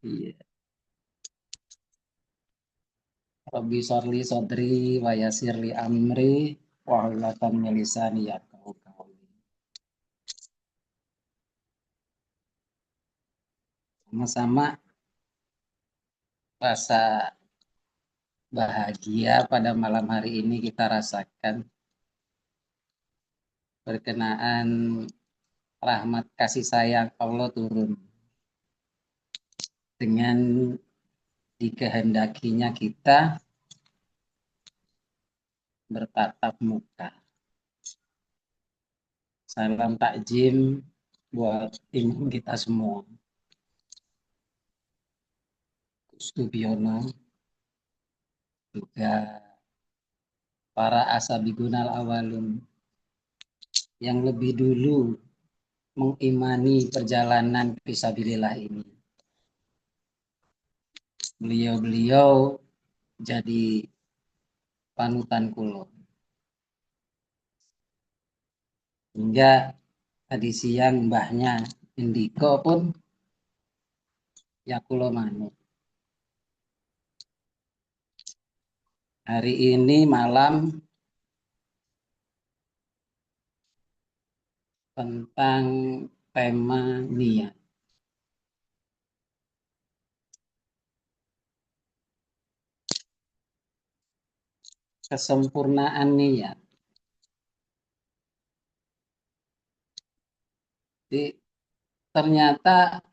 Iya. Rabbi sholli sodri wa yassirli amri wa hlulatan min lisani yafqahu qawli. Sama-sama rasa bahagia pada malam hari ini kita rasakan berkenaan rahmat kasih sayang Allah turun dengan dikehendakinya kita bertatap muka. Salam takjim buat imam kita semua. Stubiono juga para asabigunal awalun yang lebih dulu mengimani perjalanan fisabilillah ini. Beliau-beliau jadi panutan kulo. Hingga tadi siang mbahnya Indiko pun ya kulo manut. Hari ini malam tentang tema niat. Kesempurnaan niat. Jadi, ternyata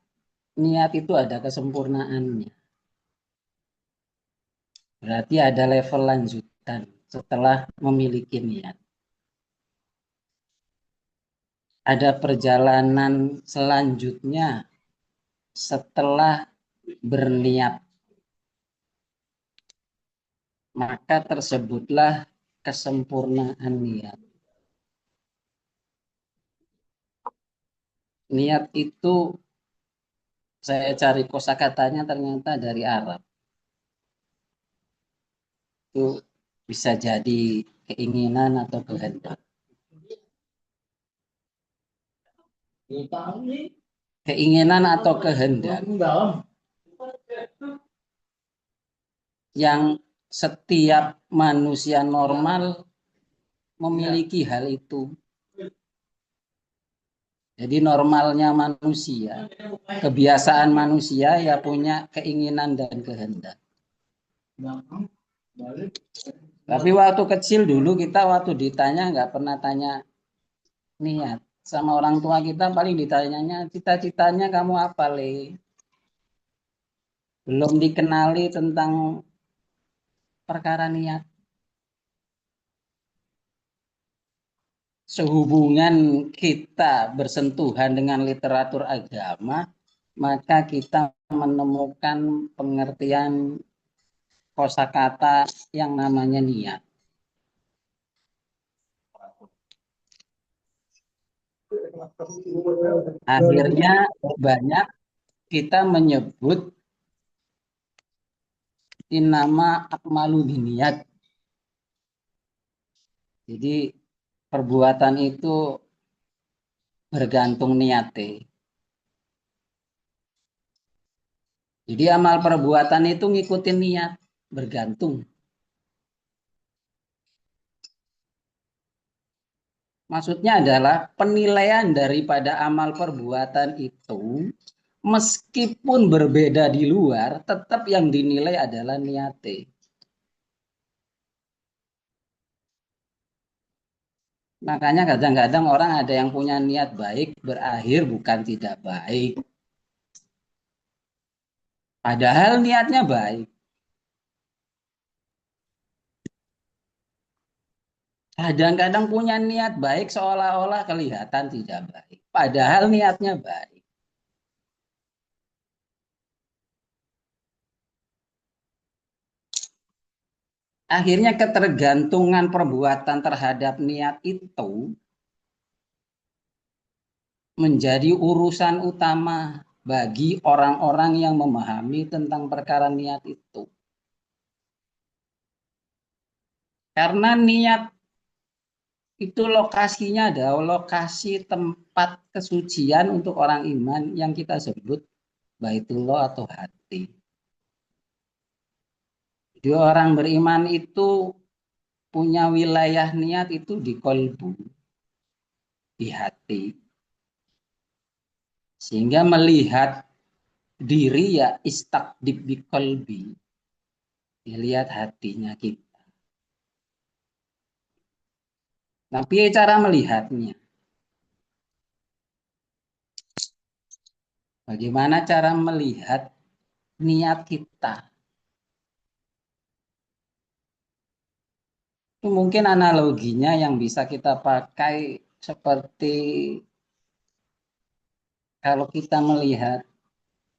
niat itu ada kesempurnaannya. Berarti ada level lanjutan setelah memiliki niat. Ada perjalanan selanjutnya setelah berniat. Maka tersebutlah kesempurnaan niat. Niat itu saya cari kosakatanya ternyata dari Arab. Itu bisa jadi keinginan atau kehendak. Keinginan atau kehendak yang setiap manusia normal memiliki hal itu. Jadi normalnya manusia, kebiasaan manusia ya punya keinginan dan kehendak. Tapi waktu kecil dulu kita waktu ditanya nggak pernah tanya niat. Sama orang tua kita paling ditanyanya cita-citanya kamu apa, Le? Belum dikenali tentang perkara niat. Sehubungan kita bersentuhan dengan literatur agama, maka kita menemukan pengertian kosakata yang namanya niat. Akhirnya banyak kita menyebut nama akmalu niat. Jadi perbuatan itu bergantung niate. Jadi amal perbuatan itu ngikutin niat, bergantung. Maksudnya adalah penilaian daripada amal perbuatan itu meskipun berbeda di luar, tetap yang dinilai adalah niate. Makanya kadang-kadang orang ada yang punya niat baik berakhir bukan tidak baik. Padahal niatnya baik. Kadang-kadang punya niat baik seolah-olah kelihatan tidak baik. Padahal niatnya baik. Akhirnya ketergantungan perbuatan terhadap niat itu menjadi urusan utama bagi orang-orang yang memahami tentang perkara niat itu. Karena niat Itu lokasinya adalah lokasi tempat kesucian untuk orang iman yang kita sebut Baitullah atau hati. Jadi orang beriman itu punya wilayah niat itu di kolbu, di hati. Sehingga melihat diri ya istakdib di kolbi. Dilihat hatinya kita. Tapi cara melihatnya. Bagaimana cara melihat niat kita? Itu mungkin analoginya yang bisa kita pakai seperti kalau kita melihat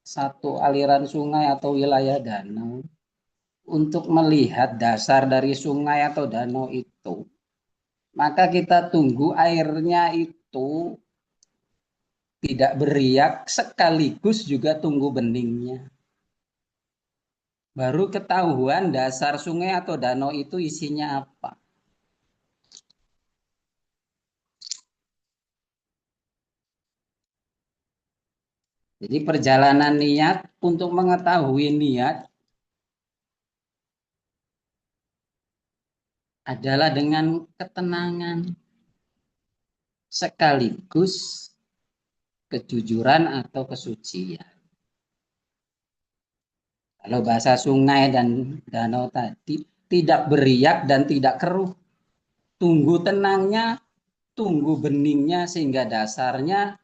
satu aliran sungai atau wilayah danau, untuk melihat dasar dari sungai atau danau itu, maka kita tunggu airnya itu tidak beriak sekaligus juga tunggu beningnya. Baru ketahuan dasar sungai atau danau itu isinya apa. Jadi perjalanan niat untuk mengetahui niat adalah dengan ketenangan sekaligus kejujuran atau kesucian. Kalau bahasa sungai dan danau tadi tidak beriak dan tidak keruh. Tunggu tenangnya, tunggu beningnya sehingga dasarnya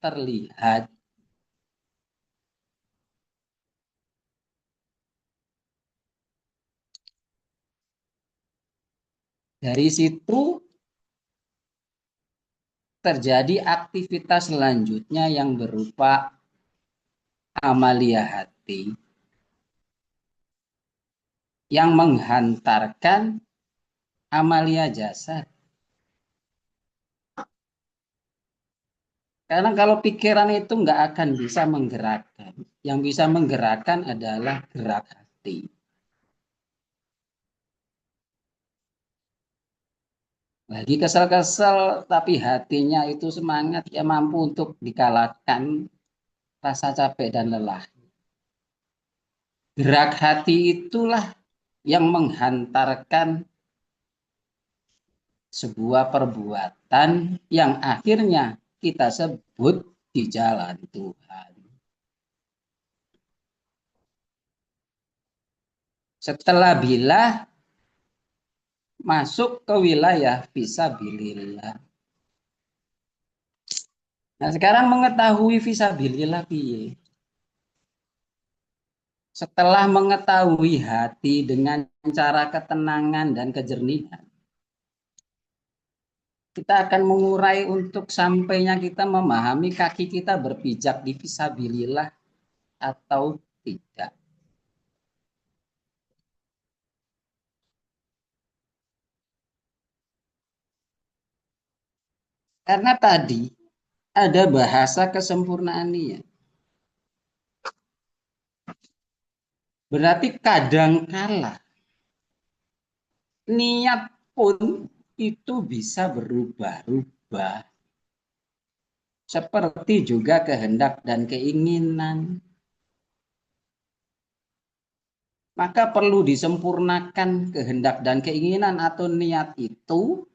terlihat. Dari situ terjadi aktivitas selanjutnya yang berupa amalia hati yang menghantarkan amalia jasad. Karena kalau pikiran itu nggak akan bisa menggerakkan. Yang bisa menggerakkan adalah gerak hati. Lagi kesel-kesel, tapi hatinya itu semangat, ya mampu untuk dikalahkan rasa capek dan lelah. Gerak hati itulah yang menghantarkan sebuah perbuatan yang akhirnya kita sebut di jalan Tuhan. Setelah bila masuk ke wilayah fisabilillah. Nah, sekarang mengetahui fisabilillah piye? Setelah mengetahui hati dengan cara ketenangan dan kejernihan, kita akan mengurai untuk sampainya kita memahami kaki kita berpijak di fisabilillah atau tidak. Karena tadi ada bahasa kesempurnaan niat. Berarti kadangkala niat pun itu bisa berubah-ubah. Seperti juga kehendak dan keinginan. Maka perlu disempurnakan kehendak dan keinginan atau niat itu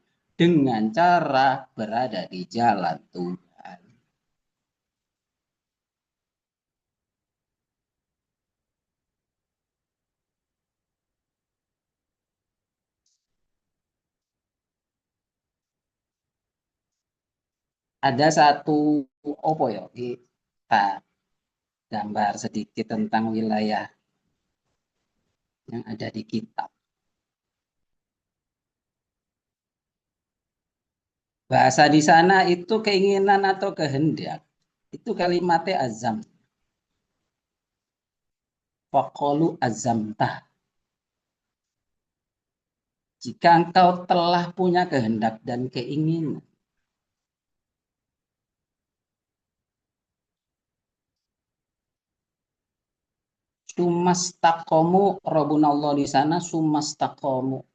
dengan cara berada di jalan Tuhan. Ada satu opo ya kita gambar sedikit tentang wilayah yang ada di kitab. Bahasa di sana itu keinginan atau kehendak. Itu kalimatnya azam. Faqalu azamtah. Jika engkau telah punya kehendak dan keinginan, sumastakomu, Rabbuna Allah di sana sumastakomu.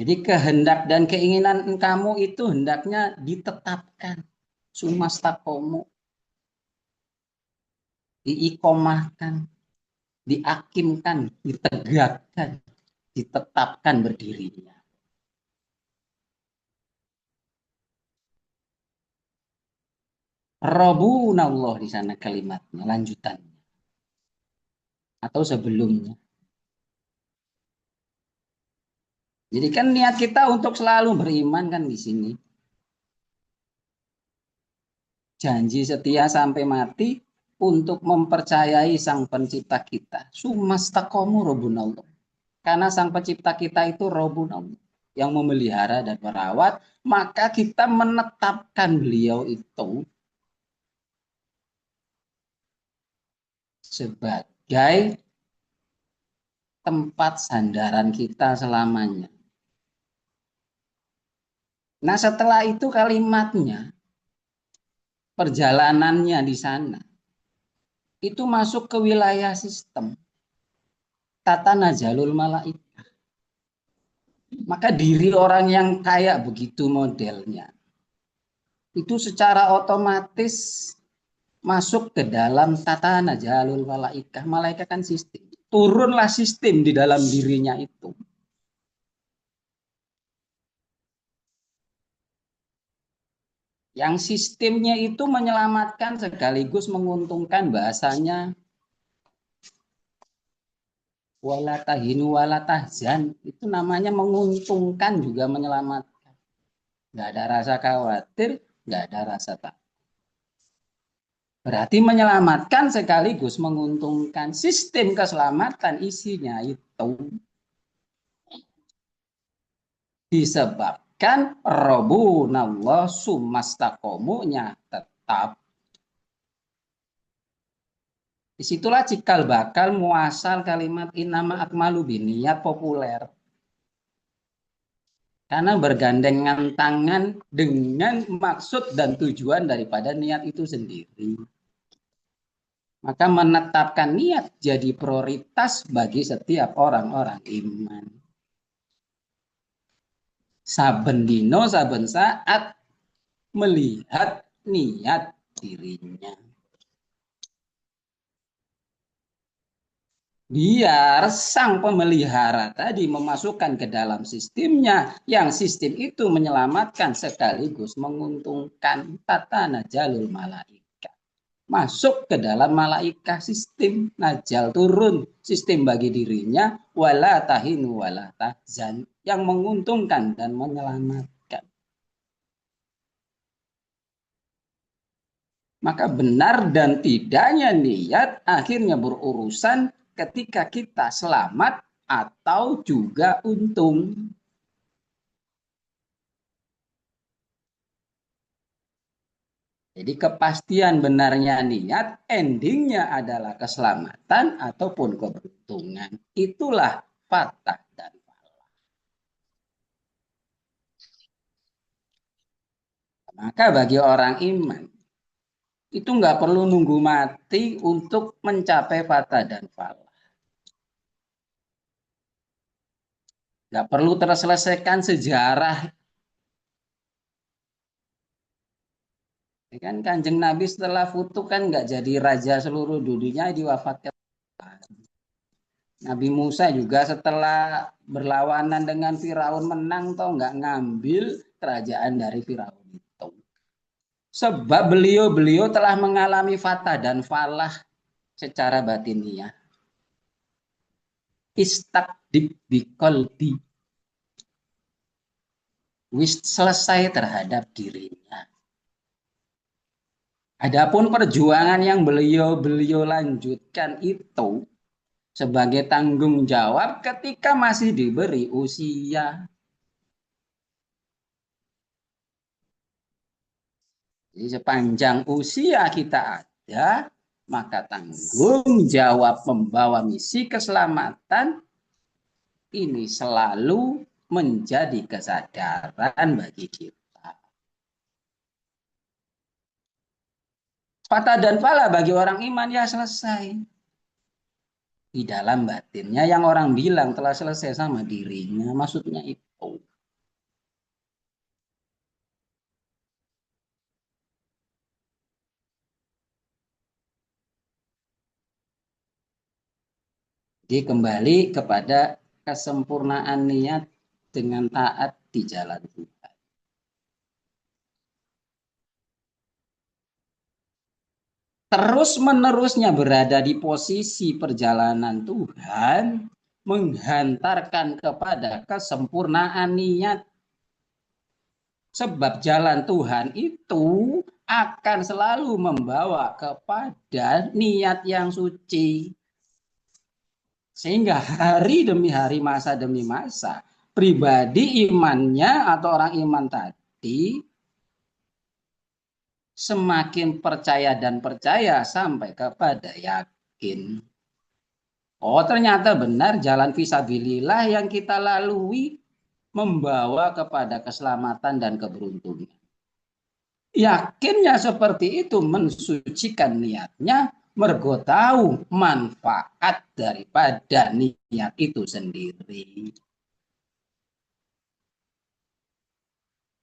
Jadi kehendak dan keinginan kamu itu hendaknya ditetapkan, sumastakomu, diikomahkan, diakimkan, ditegakkan, ditetapkan berdirinya. Robunallah di sana kalimatnya, lanjutannya atau sebelumnya. Jadi kan niat kita untuk selalu beriman kan di sini. Janji setia sampai mati untuk mempercayai sang pencipta kita. Sumastakomu robunallah. Karena sang pencipta kita itu robunallah yang memelihara dan merawat, maka kita menetapkan beliau itu sebagai tempat sandaran kita selamanya. Nah, setelah itu kalimatnya, perjalanannya di sana, itu masuk ke wilayah sistem. Tata najalul malaik. Maka diri orang yang kayak begitu modelnya, itu secara otomatis masuk ke dalam tata najalul malaikah. Malaikat kan sistem. Turunlah sistem di dalam dirinya itu. Yang sistemnya itu menyelamatkan sekaligus menguntungkan, bahasanya walatahinu walatahzan, itu namanya menguntungkan juga menyelamatkan. Nggak ada rasa khawatir, nggak ada rasa takut. Berarti menyelamatkan sekaligus menguntungkan. Sistem keselamatan isinya itu disebabkan robunallah sumastakomunya tetap. Disitulah cikal bakal muasal kalimat inama akmalu biniyat populer. Karena bergandengan tangan dengan maksud dan tujuan daripada niat itu sendiri. Maka menetapkan niat jadi prioritas bagi setiap orang-orang iman. Saben dino, saben saat melihat niat dirinya. Biar sang pemelihara tadi memasukkan ke dalam sistemnya, yang sistem itu menyelamatkan sekaligus menguntungkan tata najalul malaika. Masuk ke dalam malaika sistem najal turun sistem bagi dirinya, wala tahinu wala tahzan, yang menguntungkan dan menyelamatkan. Maka benar dan tidaknya niat akhirnya berurusan ketika kita selamat atau juga untung. Jadi kepastian benarnya niat, endingnya adalah keselamatan ataupun keberuntungan. Itulah fatah dan falah. Maka bagi orang iman, itu nggak perlu nunggu mati untuk mencapai fatah dan falah. Nggak perlu terselesaikan sejarah. Kan Kanjeng Nabi setelah futuh kan nggak jadi raja seluruh dunia, diwafatkan. Nabi Musa juga setelah berlawanan dengan Firaun menang, toh nggak ngambil kerajaan dari Firaun itu. Sebab beliau telah mengalami fatah dan falah secara batiniah. Istakdik bikolbi, wis selesai terhadap dirinya. Adapun perjuangan yang beliau lanjutkan itu sebagai tanggung jawab ketika masih diberi usia. Jadi sepanjang usia kita ada, maka tanggung jawab membawa misi keselamatan ini selalu menjadi kesadaran bagi kita. Fatah dan falah bagi orang iman ya selesai. Di dalam batinnya yang orang bilang telah selesai sama dirinya, maksudnya itu. Jadi kembali kepada kesempurnaan niat dengan taat di jalan Tuhan. Terus-menerusnya berada di posisi perjalanan Tuhan menghantarkan kepada kesempurnaan niat. Sebab jalan Tuhan itu akan selalu membawa kepada niat yang suci. Sehingga hari demi hari, masa demi masa, pribadi imannya atau orang iman tadi semakin percaya dan percaya sampai kepada yakin. Oh, ternyata benar jalan fisabilillah yang kita lalui membawa kepada keselamatan dan keberuntungan. Yakinnya seperti itu mensucikan niatnya, mergo tahu manfaat daripada niat itu sendiri.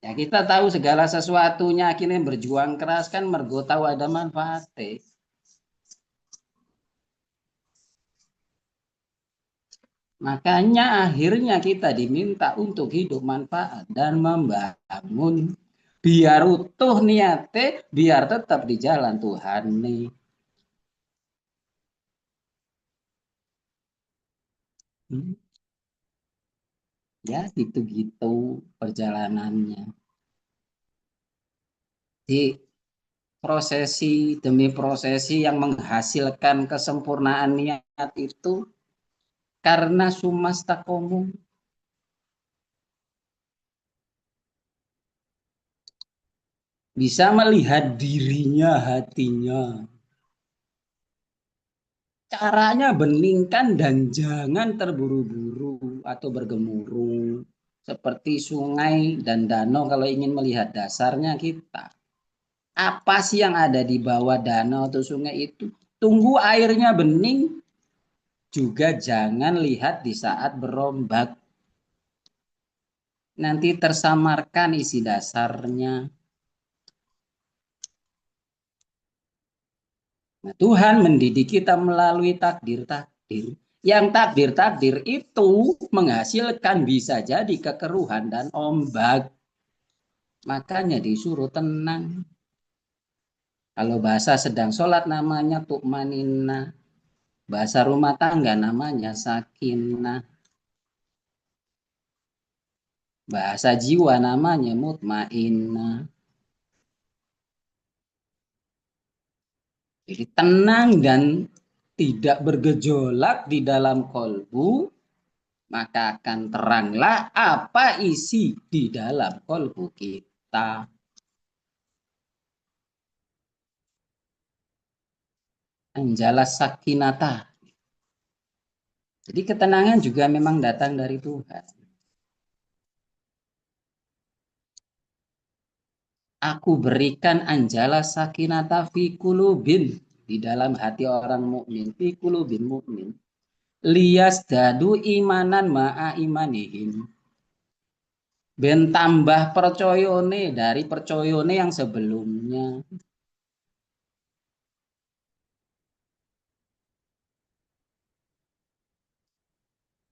Ya, kita tahu segala sesuatunya akhirnya berjuang keras kan mergo tahu ada manfaatnya. Makanya akhirnya kita diminta untuk hidup manfaat dan membangun biar utuh niatnya, biar tetap di jalan Tuhan nih. Ya gitu-gitu perjalanannya. Di prosesi demi prosesi yang menghasilkan kesempurnaan niat itu karena sumasta komu. Bisa melihat dirinya, hatinya. Caranya beningkan dan jangan terburu-buru atau bergemuruh. Seperti sungai dan danau kalau ingin melihat dasarnya kita. Apa sih yang ada di bawah danau atau sungai itu? Tunggu airnya bening, juga jangan lihat di saat berombak. Nanti tersamarkan isi dasarnya. Nah, Tuhan mendidik kita melalui takdir-takdir. Yang takdir-takdir itu menghasilkan bisa jadi kekeruhan dan ombak. Makanya disuruh tenang. Kalau bahasa sedang sholat namanya tukmanina. Bahasa rumah tangga namanya sakinah. Bahasa jiwa namanya mutmainnah. Jadi tenang dan tidak bergejolak di dalam kolbu, maka akan teranglah apa isi di dalam kolbu kita. Anjala sakinata. Jadi ketenangan juga memang datang dari Tuhan. Aku berikan anjala sakinata fi kulubin di dalam hati orang mukmin, fi kulubin mukmin. Lias dadu imanan ma'a imanihim. Ben tambah percoyone dari percoyone yang sebelumnya.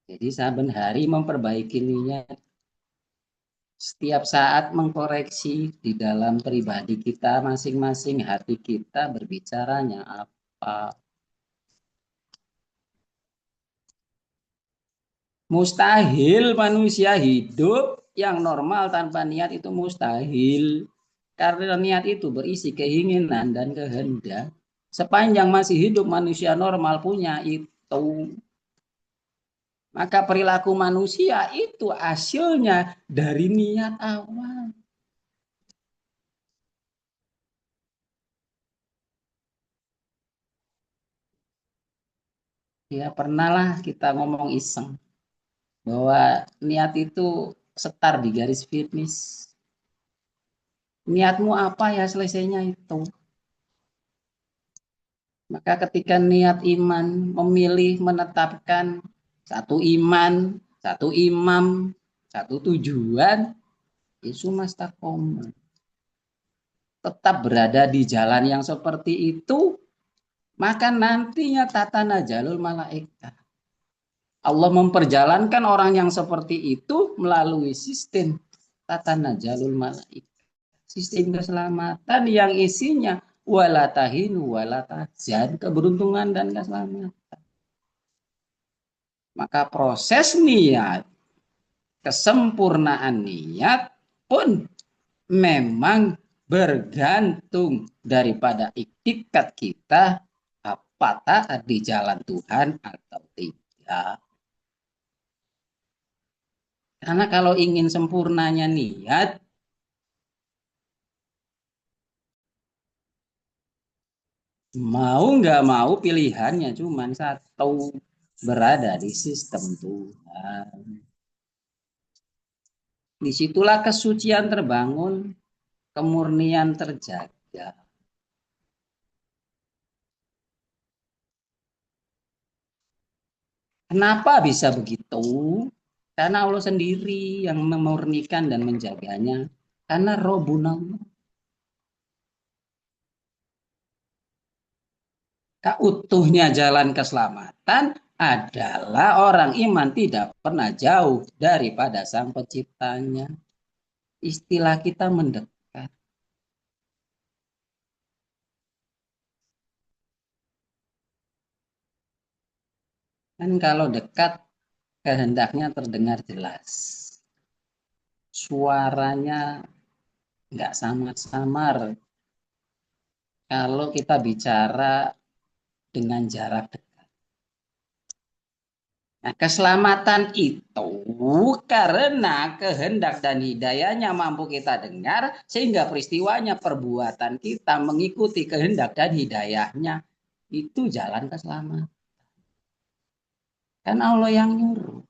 Jadi saben hari memperbaiki niat. Setiap saat mengkoreksi di dalam pribadi kita masing-masing, hati kita berbicaranya apa. Mustahil manusia hidup yang normal tanpa niat itu mustahil. Karena niat itu berisi keinginan dan kehendak. Sepanjang masih hidup manusia normal punya itu. Maka perilaku manusia itu hasilnya dari niat awal. Ya pernahlah kita ngomong iseng bahwa niat itu setar di garis finish. Niatmu apa ya selesainya itu. Maka ketika niat iman memilih menetapkan satu iman, satu imam, satu tujuan, itu mastakomu. Tetap berada di jalan yang seperti itu, maka nantinya tata najalul malaikat. Allah memperjalankan orang yang seperti itu melalui sistem tata najalul malaik, sistem keselamatan yang isinya wala tahinu wala tahzan, keberuntungan dan keselamatan. Maka proses niat, kesempurnaan niat pun memang bergantung daripada iktikat kita apa taat di jalan Tuhan atau tidak. Karena kalau ingin sempurnanya niat, mau nggak mau pilihannya cuma satu, berada di sistem Tuhan. Disitulah kesucian terbangun, kemurnian terjaga. Kenapa bisa begitu? Karena Allah sendiri yang memurnikan dan menjaganya. Karena Robuna, utuhnya jalan keselamatan adalah orang iman tidak pernah jauh daripada Sang Penciptanya. Istilah kita mendekat. Kan kalau dekat kehendaknya terdengar jelas. Suaranya nggak samar-samar kalau kita bicara dengan jarak dekat. Nah, keselamatan itu karena kehendak dan hidayahnya mampu kita dengar, sehingga peristiwanya perbuatan kita mengikuti kehendak dan hidayahnya. Itu jalan keselamatan. Kan Allah yang nyuruh.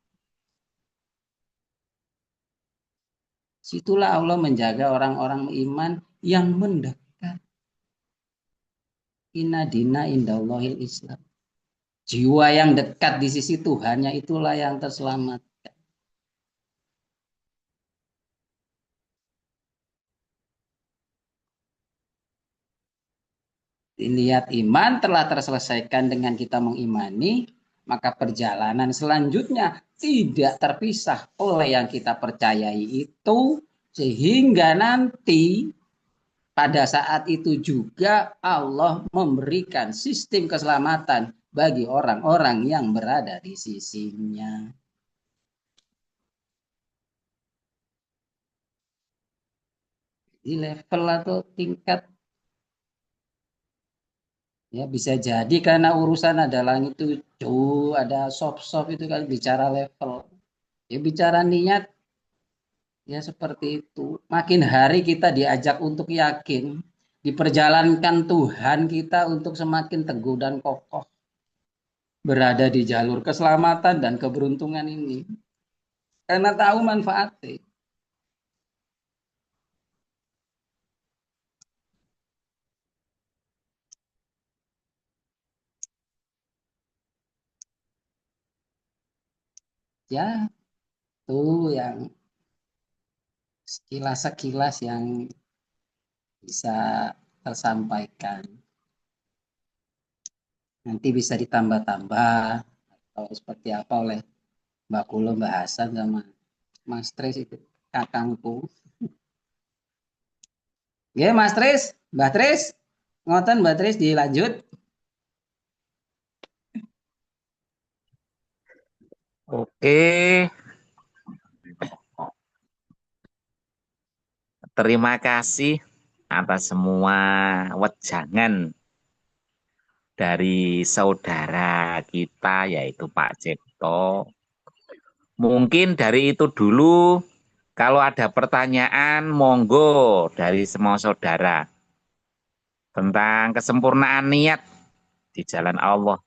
Situlah Allah menjaga orang-orang iman yang mendekat. Inna dina indallahil Islam. Jiwa yang dekat di sisi Tuhannya itulah yang terselamat. Niat iman telah terselesaikan dengan kita mengimani, maka perjalanan selanjutnya tidak terpisah oleh yang kita percayai itu, sehingga nanti pada saat itu juga Allah memberikan sistem keselamatan bagi orang-orang yang berada di sisinya. Di level atau tingkat, ya bisa jadi karena urusan ada langit tujuh, ada soft-soft itu kan bicara level. Ya bicara niat ya seperti itu. Makin hari kita diajak untuk yakin, diperjalankan Tuhan kita untuk semakin teguh dan kokoh berada di jalur keselamatan dan keberuntungan ini. Karena tahu manfaatnya. Ya, itu yang sekilas-sekilas yang bisa tersampaikan. Nanti bisa ditambah-tambah atau seperti apa oleh Mbak Kulo, Mbak Hasan sama Mas Tris itu kakangku. Ya Mas Tris, Mbak Tris, ngoten Mbak Tris dilanjut. Oke, terima kasih atas semua wejangan dari saudara kita yaitu Pak Cipto. Mungkin dari itu dulu. Kalau ada pertanyaan, monggo dari semua saudara tentang kesempurnaan niat di jalan Allah.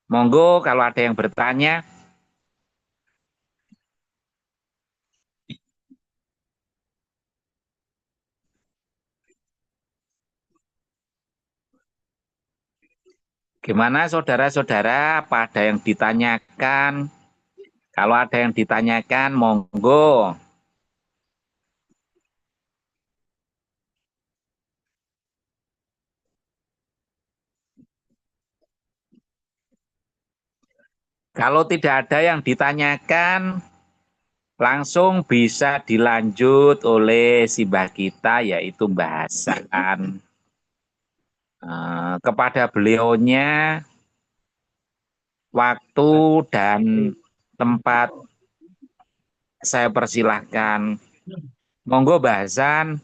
Monggo kalau ada yang bertanya, gimana saudara-saudara, apa ada yang ditanyakan? Kalau ada yang ditanyakan, monggo. Kalau tidak ada yang ditanyakan, langsung bisa dilanjut oleh si Mbah kita, yaitu Mbah Hasan. Kepada beliaunya, waktu dan tempat saya persilahkan. Monggo Mbah Hasan.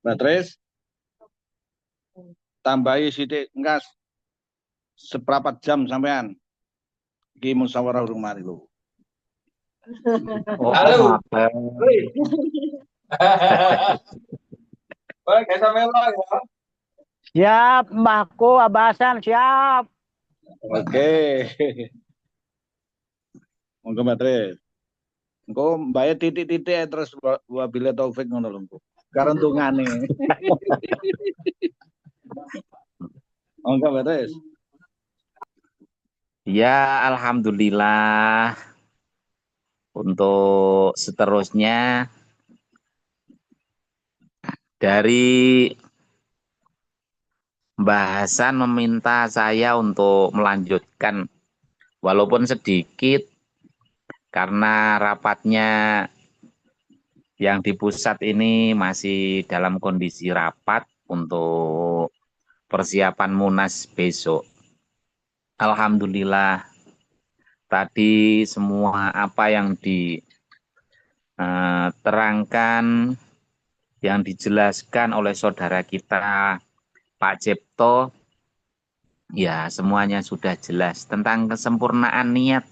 Batris, tambahi sidik ngas seperempat jam sampean. Iki musyawarah urung mari lho. Oh, halo. Siap, Mbahku, Abasan, siap. Oke. Monggo Batris. Engko mbae titik-titik terus wabila taufik ngono lho engko. Karentungane. Monggo Batris. Ya, alhamdulillah. Untuk seterusnya dari Mbah Hasan meminta saya untuk melanjutkan walaupun sedikit karena rapatnya yang di pusat ini masih dalam kondisi rapat untuk persiapan Munas besok. Alhamdulillah tadi semua apa yang diterangkan, yang dijelaskan oleh saudara kita Pak Cipto, ya semuanya sudah jelas tentang kesempurnaan niat.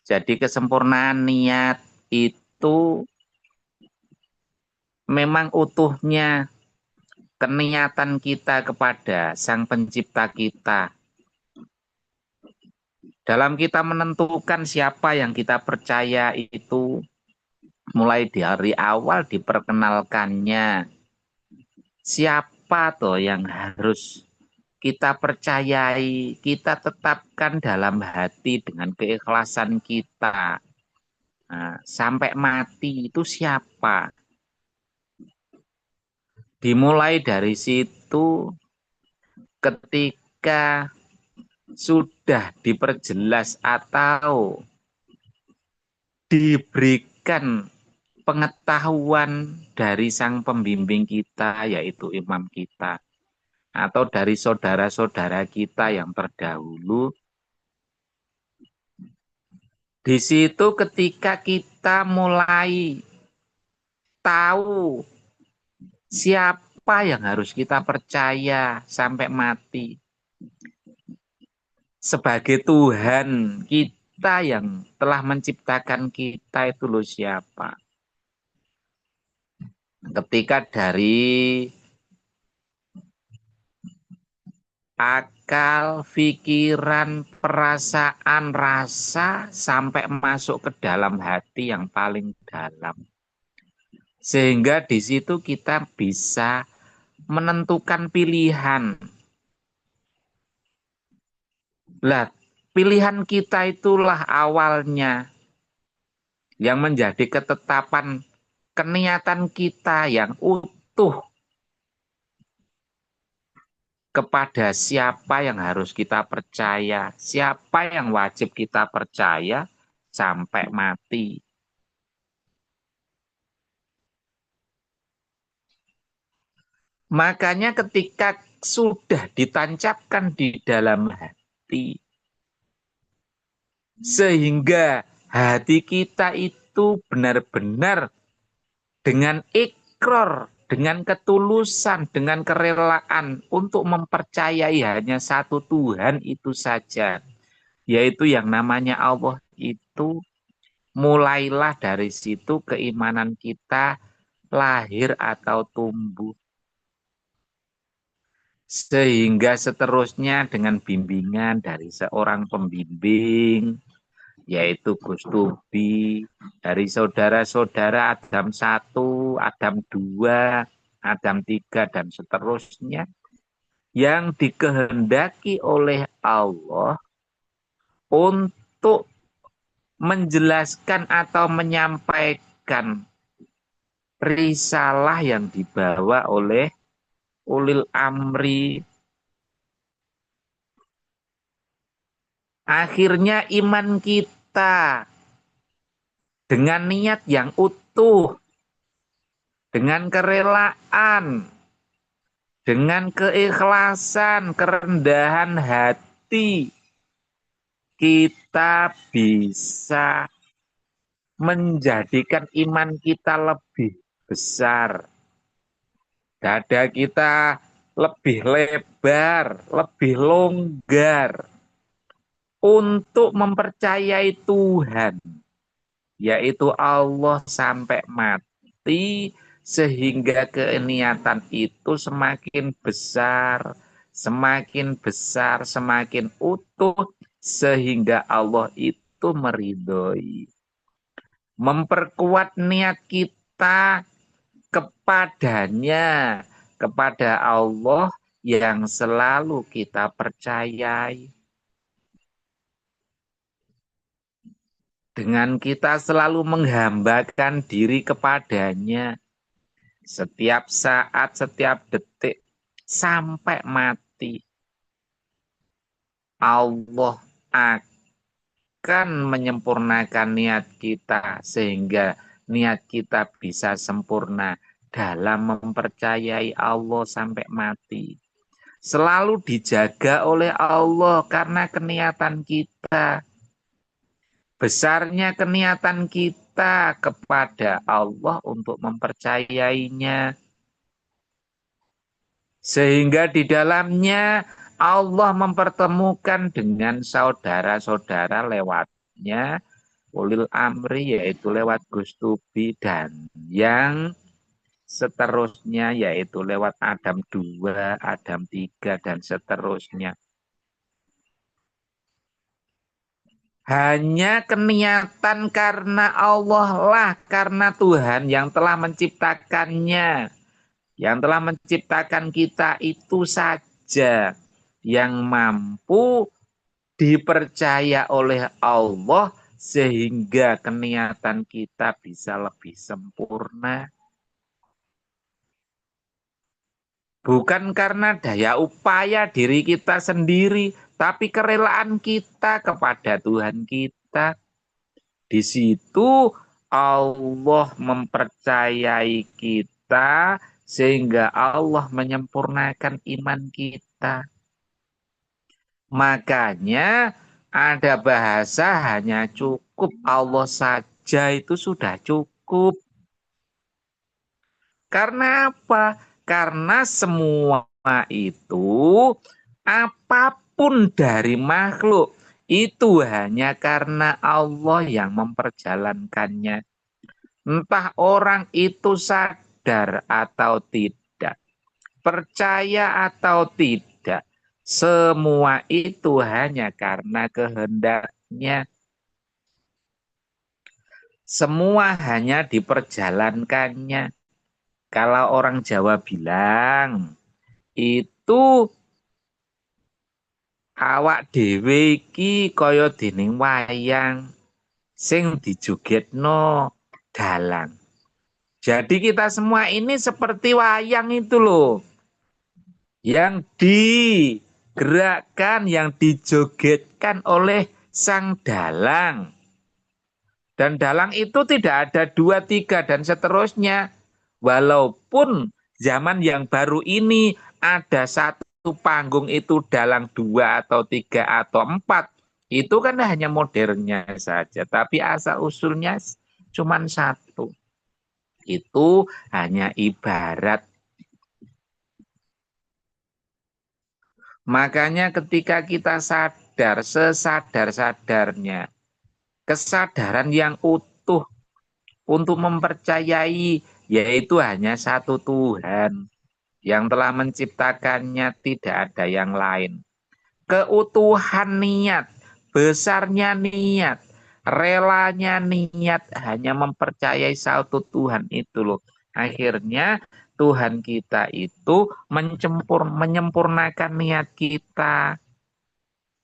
Jadi kesempurnaan niat itu memang utuhnya keniatan kita kepada Sang Pencipta kita. Dalam kita menentukan siapa yang kita percaya itu, mulai dari awal diperkenalkannya, siapa toh yang harus kita percayai, kita tetapkan dalam hati dengan keikhlasan kita. Nah, sampai mati itu siapa? Dimulai dari situ, ketika sudah diperjelas atau diberikan pengetahuan dari sang pembimbing kita, yaitu imam kita, atau dari saudara-saudara kita yang terdahulu, di situ ketika kita mulai tahu siapa yang harus kita percaya sampai mati sebagai Tuhan kita yang telah menciptakan kita, itu loh siapa. Ketika dari akal, pikiran, perasaan, rasa sampai masuk ke dalam hati yang paling dalam. Sehingga di situ kita bisa menentukan pilihan. Lah, pilihan kita itulah awalnya yang menjadi ketetapan keniatan kita yang utuh kepada siapa yang harus kita percaya, siapa yang wajib kita percaya sampai mati. Makanya ketika sudah ditancapkan di dalam hati, sehingga hati kita itu benar-benar dengan ikrar, dengan ketulusan, dengan kerelaan untuk mempercayai hanya satu Tuhan itu saja, yaitu yang namanya Allah itu, mulailah dari situ keimanan kita lahir atau tumbuh. Sehingga seterusnya dengan bimbingan dari seorang pembimbing, yaitu Gus Tubi, dari saudara-saudara Adam 1, Adam 2, Adam 3, dan seterusnya, yang dikehendaki oleh Allah untuk menjelaskan atau menyampaikan risalah yang dibawa oleh ulil amri. Akhirnya iman kita dengan niat yang utuh, dengan kerelaan, dengan keikhlasan, kerendahan hati, kita bisa menjadikan iman kita lebih besar. Dada kita lebih lebar, lebih longgar untuk mempercayai Tuhan, yaitu Allah sampai mati, sehingga keniatan itu semakin besar, semakin utuh, sehingga Allah itu meridhoi. Memperkuat niat kita kepadanya, kepada Allah yang selalu kita percayai. Dengan kita selalu menghambakan diri kepadanya setiap saat, setiap detik, sampai mati, Allah akan menyempurnakan niat kita sehingga niat kita bisa sempurna dalam mempercayai Allah sampai mati. Selalu dijaga oleh Allah karena keniatan kita. Besarnya keniatan kita kepada Allah untuk mempercayainya. Sehingga di dalamnya Allah mempertemukan dengan saudara-saudara lewatnya ulil amri, yaitu lewat Gus Tubi, dan yang seterusnya yaitu lewat Adam 2, Adam 3, dan seterusnya. Hanya keniatan karena Allah lah, karena Tuhan yang telah menciptakannya, yang telah menciptakan kita itu saja yang mampu dipercaya oleh Allah sehingga keniatan kita bisa lebih sempurna. Bukan karena daya upaya diri kita sendiri, tapi kerelaan kita kepada Tuhan kita. Di situ Allah mempercayai kita sehingga Allah menyempurnakan iman kita. Makanya ada bahasa hanya cukup Allah saja itu sudah cukup. Karena apa? Karena semua itu, apapun dari makhluk, itu hanya karena Allah yang memperjalankannya. Entah orang itu sadar atau tidak, percaya atau tidak, semua itu hanya karena kehendaknya. Semua hanya diperjalankannya. Kalau orang Jawa bilang, itu awak dhewe iki kaya dening wayang sing dijogetno dalang. Jadi kita semua ini seperti wayang itu loh. Yang digerakkan, yang dijogetkan oleh sang dalang. Dan dalang itu tidak ada 2, 3, dan seterusnya. Walaupun zaman yang baru ini ada satu panggung itu dalang 2 atau 3 atau 4, itu kan hanya modernnya saja. Tapi asal usulnya cuma satu. Itu hanya ibarat. Makanya ketika kita sadar, sesadar-sadarnya, kesadaran yang utuh untuk mempercayai yaitu hanya satu Tuhan yang telah menciptakannya, tidak ada yang lain. Keutuhan niat, besarnya niat, relanya niat hanya mempercayai satu Tuhan itu loh. Akhirnya Tuhan kita itu menyempurnakan niat kita.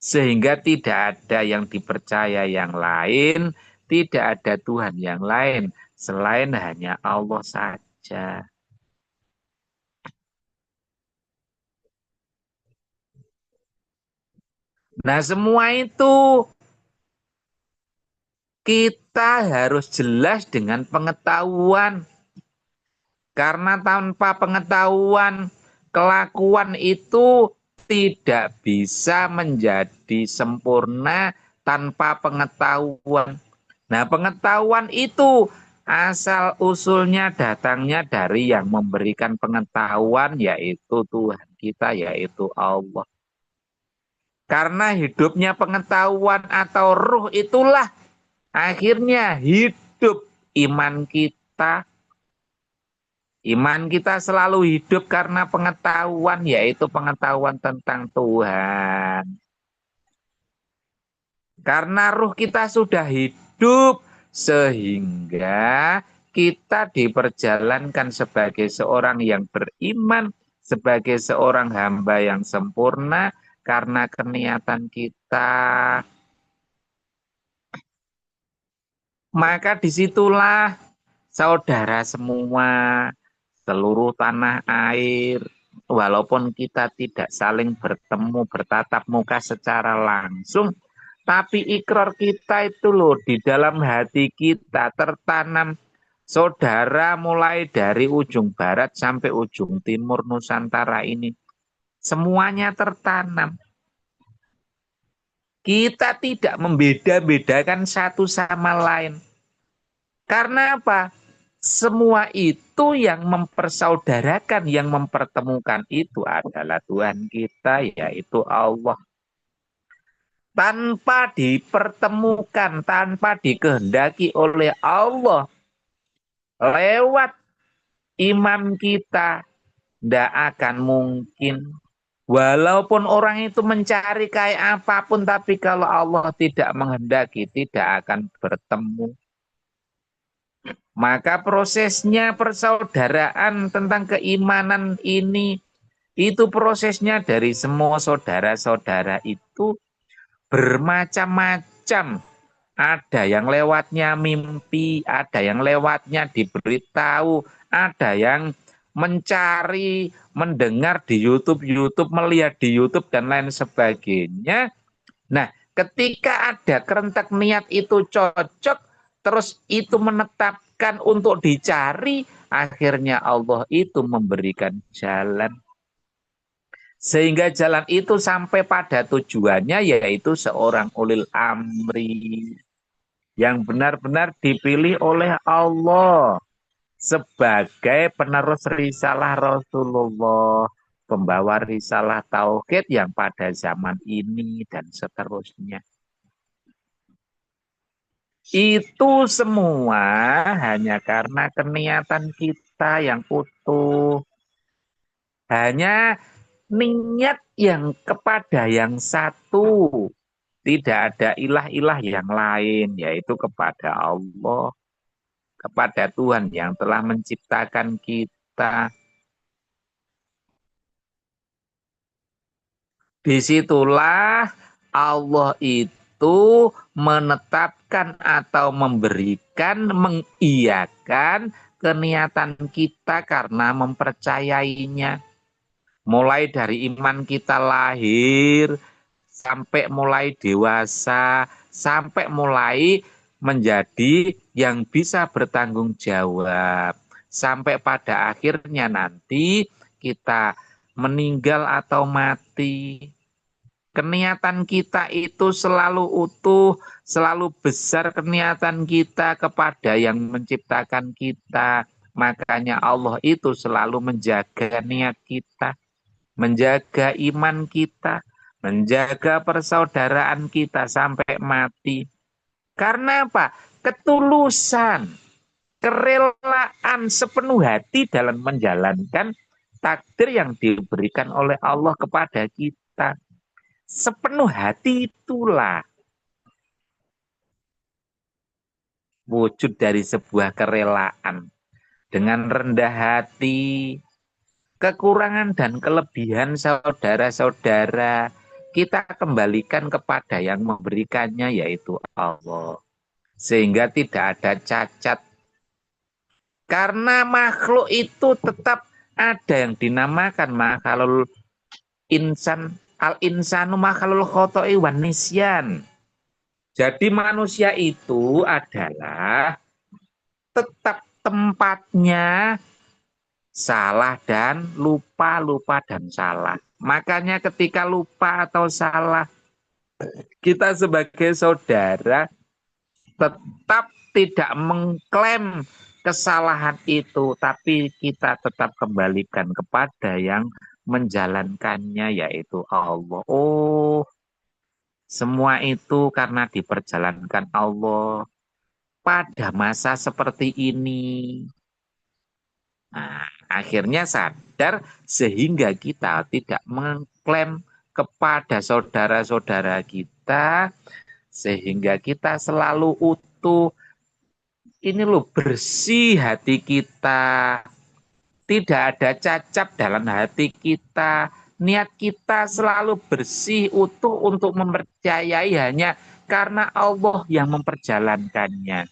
Sehingga tidak ada yang dipercaya yang lain, tidak ada Tuhan yang lain selain hanya Allah saja. saja. Nah, semua itu kita harus jelas dengan pengetahuan. Karena tanpa pengetahuan, kelakuan itu tidak bisa menjadi sempurna tanpa pengetahuan. Nah, pengetahuan itu asal usulnya datangnya dari yang memberikan pengetahuan, yaitu Tuhan kita, yaitu Allah. Karena hidupnya pengetahuan atau ruh itulah akhirnya hidup iman kita. Iman kita selalu hidup karena pengetahuan, yaitu pengetahuan tentang Tuhan. Karena ruh kita sudah hidup, sehingga kita diperjalankan sebagai seorang yang beriman, sebagai seorang hamba yang sempurna, karena keniatan kita. Maka disitulah saudara semua, seluruh tanah air, walaupun kita tidak saling bertemu, bertatap muka secara langsung, tapi ikrar kita itu loh, di dalam hati kita tertanam. Saudara mulai dari ujung barat sampai ujung timur Nusantara ini, semuanya tertanam. Kita tidak membeda-bedakan satu sama lain. Karena apa? Semua itu yang mempersaudarakan, yang mempertemukan itu adalah Tuhan kita, yaitu Allah. Tanpa dipertemukan, tanpa dikehendaki oleh Allah, lewat imam kita, tidak akan mungkin. Walaupun orang itu mencari kayak apapun, tapi kalau Allah tidak menghendaki, tidak akan bertemu. Maka prosesnya persaudaraan tentang keimanan ini, itu prosesnya dari semua saudara-saudara itu bermacam-macam. Ada yang lewatnya mimpi, ada yang lewatnya diberitahu, ada yang mencari, mendengar di YouTube, melihat di YouTube, dan lain sebagainya. Nah, ketika ada kerentak niat itu cocok, terus itu menetapkan untuk dicari, akhirnya Allah itu memberikan jalan. Sehingga jalan itu sampai pada tujuannya, yaitu seorang ulil amri yang benar-benar dipilih oleh Allah sebagai penerus risalah Rasulullah, pembawa risalah tauhid yang pada zaman ini dan seterusnya. Itu semua hanya karena keniatan kita yang utuh. Hanya niat yang kepada yang satu. Tidak ada ilah-ilah yang lain, yaitu kepada Allah, kepada Tuhan yang telah menciptakan kita. Disitulah Allah itu menetapkan atau memberikan, mengiyakan keniatan kita karena mempercayainya. Mulai dari iman kita lahir, sampai mulai dewasa, sampai mulai menjadi yang bisa bertanggung jawab. Sampai pada akhirnya nanti kita meninggal atau mati. Keniatan kita itu selalu utuh, selalu besar keniatan kita kepada yang menciptakan kita. Makanya Allah itu selalu menjaga niat kita, menjaga iman kita, menjaga persaudaraan kita sampai mati. Karena apa? Ketulusan, kerelaan sepenuh hati dalam menjalankan takdir yang diberikan oleh Allah kepada kita. Sepenuh hati itulah wujud dari sebuah kerelaan. Dengan rendah hati, kekurangan dan kelebihan saudara-saudara kita kembalikan kepada yang memberikannya, yaitu Allah. Sehingga tidak ada cacat, Karena makhluk itu tetap ada yang dinamakan makhluk insan, al-insanu makhluk khoto'i wan nisyan. Jadi manusia itu adalah tetap tempatnya salah dan lupa, lupa dan salah. Makanya ketika lupa atau salah, kita sebagai saudara tetap tidak mengklaim kesalahan itu, tapi kita tetap kembalikan kepada yang menjalankannya, yaitu Allah. Oh, semua itu karena diperjalankan Allah pada masa seperti ini. Nah, akhirnya sadar sehingga kita tidak mengklaim kepada saudara-saudara kita, sehingga kita selalu utuh. Ini loh, bersih hati kita, tidak ada cacat dalam hati kita, niat kita selalu bersih, utuh untuk mempercayai hanya karena Allah yang memperjalankannya.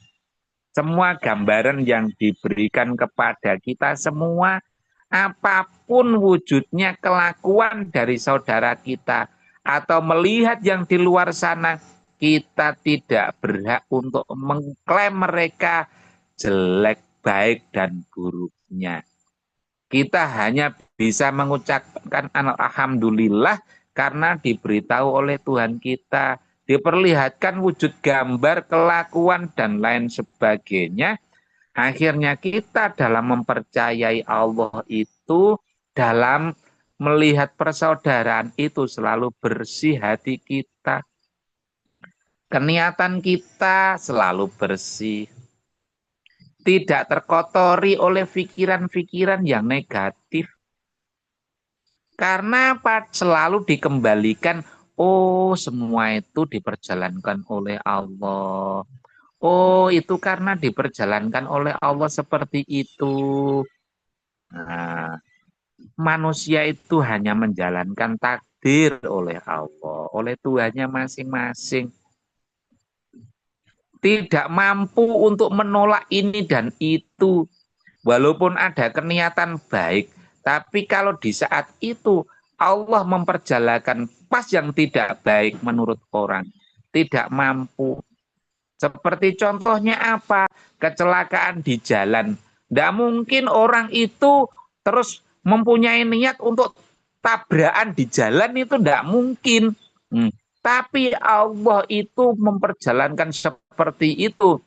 Semua gambaran yang diberikan kepada kita semua, apapun wujudnya kelakuan dari saudara kita, atau melihat yang di luar sana, kita tidak berhak untuk mengklaim mereka jelek, baik, dan buruknya. Kita hanya bisa mengucapkan alhamdulillah karena diberitahu oleh Tuhan kita, diperlihatkan wujud gambar, kelakuan, dan lain sebagainya. Akhirnya kita dalam mempercayai Allah itu, dalam melihat persaudaraan itu selalu bersih hati kita. Keniatan kita selalu bersih. Tidak terkotori oleh pikiran-pikiran yang negatif. Karena selalu dikembalikan, oh semua itu diperjalankan oleh Allah. Oh itu karena diperjalankan oleh Allah seperti itu. Nah, manusia itu hanya menjalankan takdir oleh Allah, oleh Tuhannya masing-masing. Tidak mampu untuk menolak ini dan itu. Walaupun ada keniatan baik, tapi kalau di saat itu Allah memperjalankan pas yang tidak baik menurut orang, tidak mampu. Seperti contohnya apa? Kecelakaan di jalan. Tidak mungkin orang itu terus mempunyai niat untuk tabrakan di jalan, itu tidak mungkin. Tapi Allah itu memperjalankan seperti itu.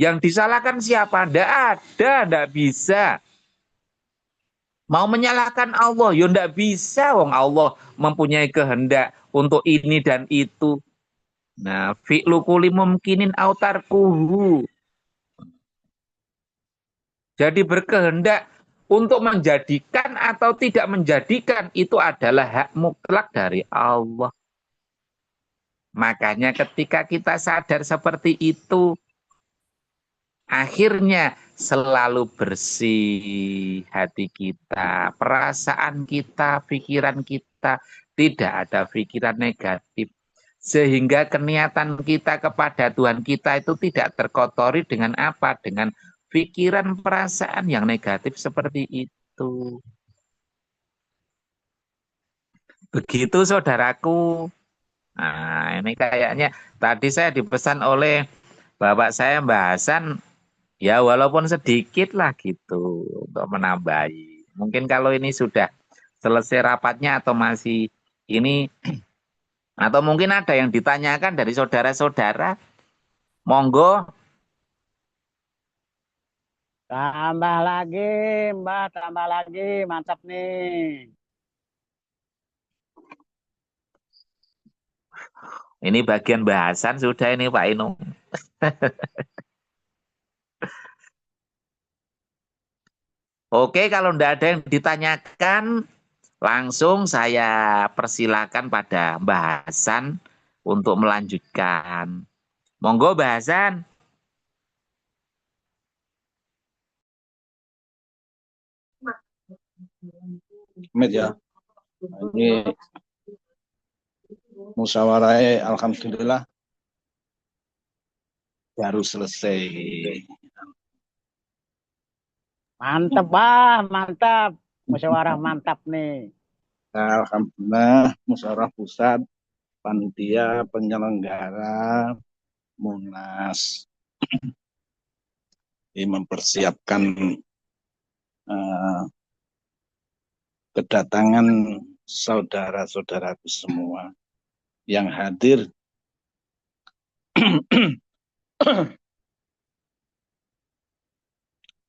Yang disalahkan siapa? Tidak ada, tidak bisa. Mau menyalahkan Allah, ya tidak bisa. Wong Allah mempunyai kehendak untuk ini dan itu. Nah, fi'lu kulli mumkinin autarkuhu. Jadi berkehendak untuk menjadikan atau tidak menjadikan itu adalah hak mutlak dari Allah. Makanya ketika kita sadar seperti itu, akhirnya selalu bersih hati kita, perasaan kita, pikiran kita, tidak ada pikiran negatif. Sehingga keniatan kita kepada Tuhan kita itu tidak terkotori dengan apa? Dengan pikiran perasaan yang negatif seperti itu. Begitu saudaraku. Nah, ini kayaknya tadi saya dipesan oleh bapak saya Mbak Hasan, ya walaupun sedikit lah gitu untuk menambahi. Mungkin kalau ini sudah selesai rapatnya atau masih ini, atau mungkin ada yang ditanyakan dari saudara-saudara, monggo. Tambah lagi, Mbak, tambah lagi. Mantap nih. Ini bagian bahasan sudah ini Pak Inung. Oke, kalau tidak ada yang ditanyakan, langsung saya persilakan pada Mbak Hasan untuk melanjutkan. Monggo Mbak Hasan. Mit ya. Ini musyawarah alhamdulillah baru selesai. Mantap, Bah, mantap. Musyawarah mantap nih. Alhamdulillah, musyawarah pusat, panitia penyelenggara Munas ini mempersiapkan eh, kedatangan saudara-saudaraku semua yang hadir.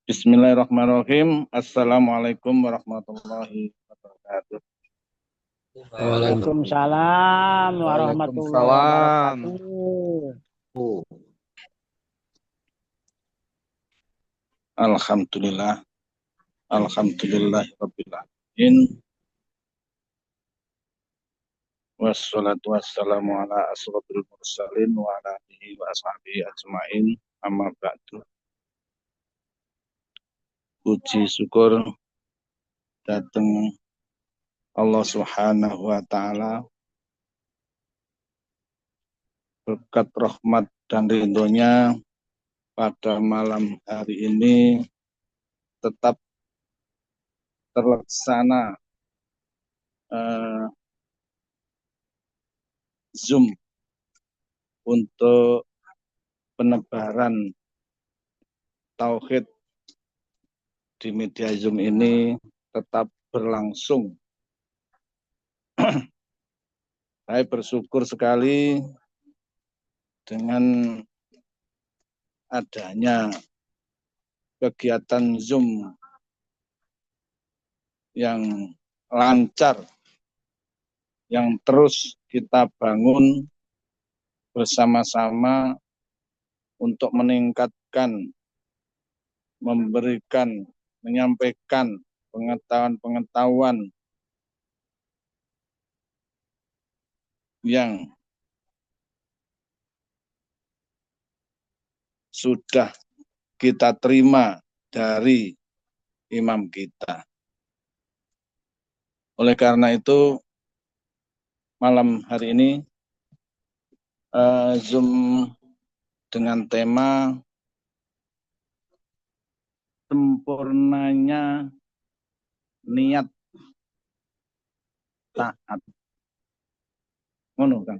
Bismillahirrahmanirrahim. Assalamualaikum warahmatullahi wabarakatuh. Waalaikumsalam warahmatullahi wabarakatuh. Alhamdulillah. Alhamdulillahirabbil alamin. Wassalatu wassalamu ala asrofil mursalin wa ala alihi wa ashabihi ajmain. Amma ba'du. Puji syukur datang Allah Subhanahu wa taala, berkat rahmat dan ridhonya pada malam hari ini tetap terlaksana Zoom untuk penebaran tauhid di media Zoom ini tetap berlangsung. Saya bersyukur sekali dengan adanya kegiatan Zoom yang lancar, yang terus kita bangun bersama-sama untuk meningkatkan, memberikan, menyampaikan pengetahuan-pengetahuan yang sudah kita terima dari imam kita. Oleh karena itu, malam hari ini Zoom dengan tema sempurnanya niat taat. Ngono kan?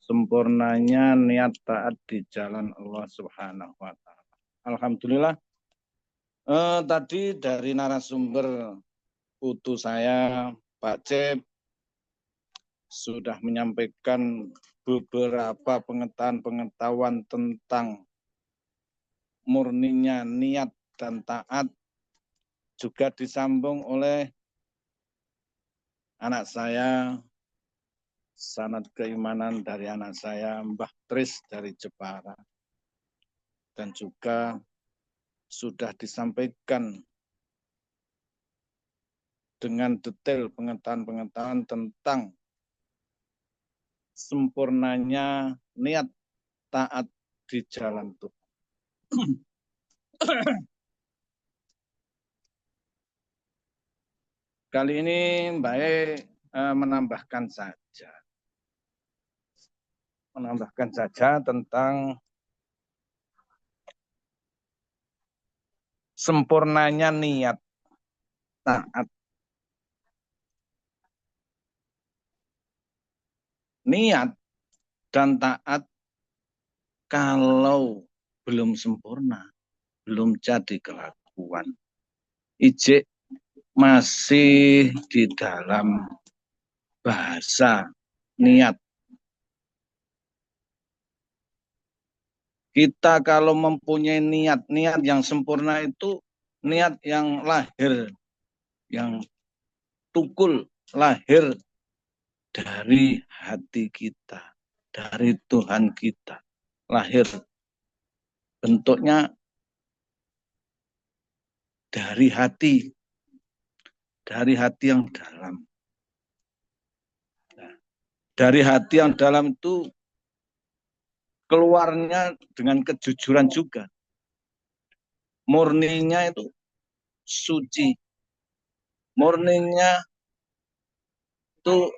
Sempurnanya niat taat di jalan Allah Subhanahu wa taala. Alhamdulillah. Tadi dari narasumber putu saya, Pak Cep, sudah menyampaikan beberapa pengetahuan tentang murninya niat dan taat, juga disambung oleh anak saya, sanad keimanan dari anak saya, Mbah Tris dari Jepara, dan juga sudah disampaikan dengan detail pengetahuan-pengetahuan tentang sempurnanya niat taat di jalan Tuhan. Kali ini Mbak menambahkan saja tentang sempurnanya niat taat. Niat dan taat kalau belum sempurna, belum jadi kelakuan, ijek masih di dalam bahasa niat. Kita kalau mempunyai niat yang sempurna itu niat yang lahir, yang tukul, lahir dari hati kita, dari Tuhan kita, lahir. Bentuknya dari hati yang dalam. Dari hati yang dalam itu keluarnya dengan kejujuran juga. Murninya itu suci. Murninya itu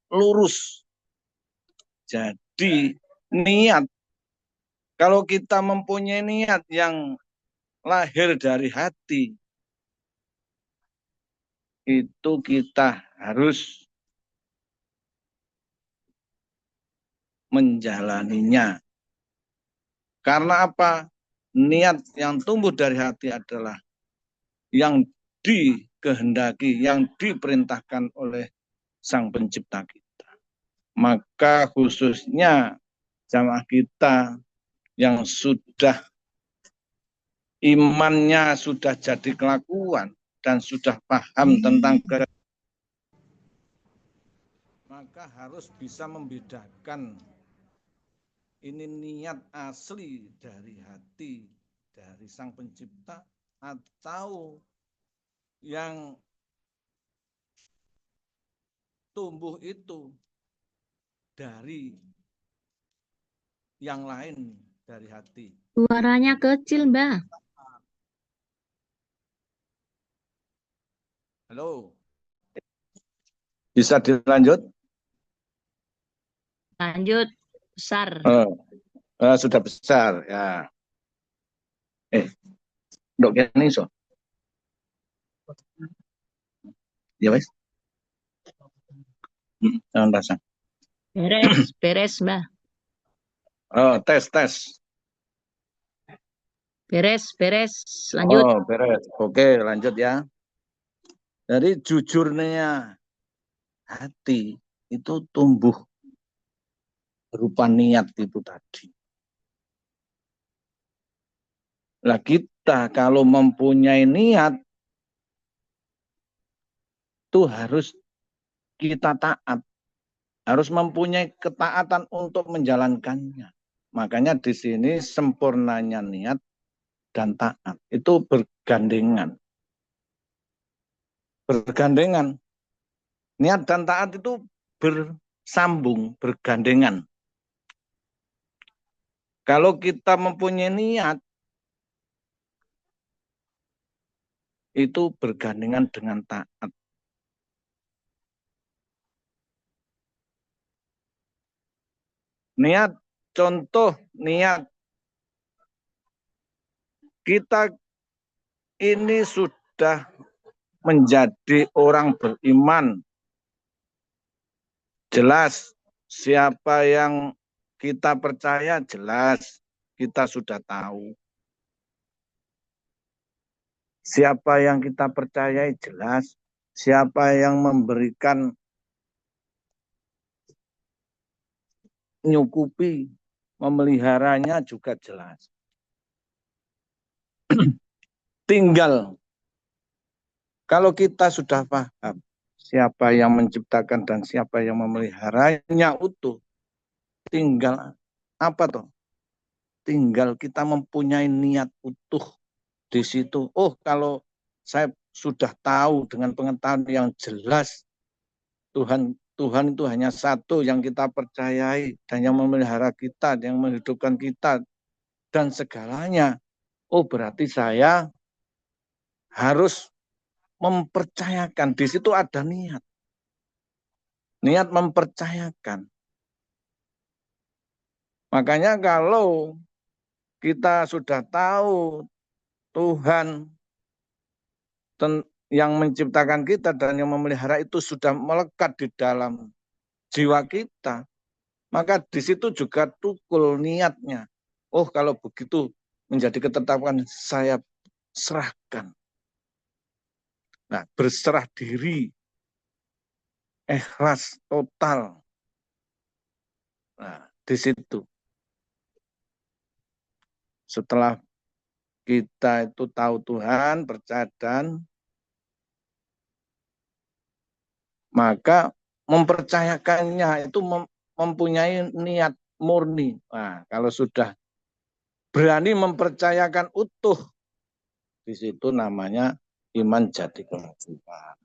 lurus. Jadi niat Kalau kita mempunyai niat yang lahir dari hati, itu kita harus menjalaninya. Karena apa? Niat yang tumbuh dari hati adalah yang dikehendaki, yang diperintahkan oleh Sang Pencipta kita. Maka khususnya jamaah kita yang sudah imannya sudah jadi kelakuan dan sudah paham tentang maka harus bisa membedakan ini niat asli dari hati dari Sang Pencipta atau yang tumbuh itu dari yang lain dari hati. Suaranya kecil, Mbah. Halo. Bisa dilanjut? Lanjut, besar. Sudah besar ya. Dok kene iso. Ya wes. Jangan pasang. Beres, Mbah. Tes. Beres. Lanjut. Beres. Oke, lanjut ya. Dari jujurnya hati itu tumbuh berupa niat itu tadi. Lah kita kalau mempunyai niat itu harus kita taat. Harus mempunyai ketaatan untuk menjalankannya. Makanya di sini sempurnanya niat dan taat itu bergandengan. Niat dan taat itu bersambung, bergandengan. Kalau kita mempunyai niat, itu bergandengan dengan taat. Niat, contoh niat. Kita ini sudah menjadi orang beriman. Jelas siapa yang kita percaya, jelas kita sudah tahu. Siapa yang kita percayai, jelas. Siapa yang memberikan nyukupi, memeliharanya juga jelas. Tinggal kalau kita sudah paham siapa yang menciptakan dan siapa yang memeliharanya utuh, tinggal apa toh? Tinggal kita mempunyai niat utuh di situ. Oh, kalau saya sudah tahu dengan pengetahuan yang jelas Tuhan itu hanya satu yang kita percayai dan yang memelihara kita, yang menghidupkan kita dan segalanya. Oh, berarti saya harus mempercayakan. Di situ ada niat. Niat mempercayakan. Makanya kalau kita sudah tahu Tuhan yang menciptakan kita dan yang memelihara itu sudah melekat di dalam jiwa kita, maka di situ juga tukul niatnya. Oh, kalau begitu menjadi ketetapan saya serahkan. Nah, berserah diri, ikhlas total. Nah, di situ. Setelah kita itu tahu Tuhan, percaya dan maka mempercayakannya itu mempunyai niat murni. Nah, kalau sudah berani mempercayakan utuh, di situ namanya iman jadi kewajiban.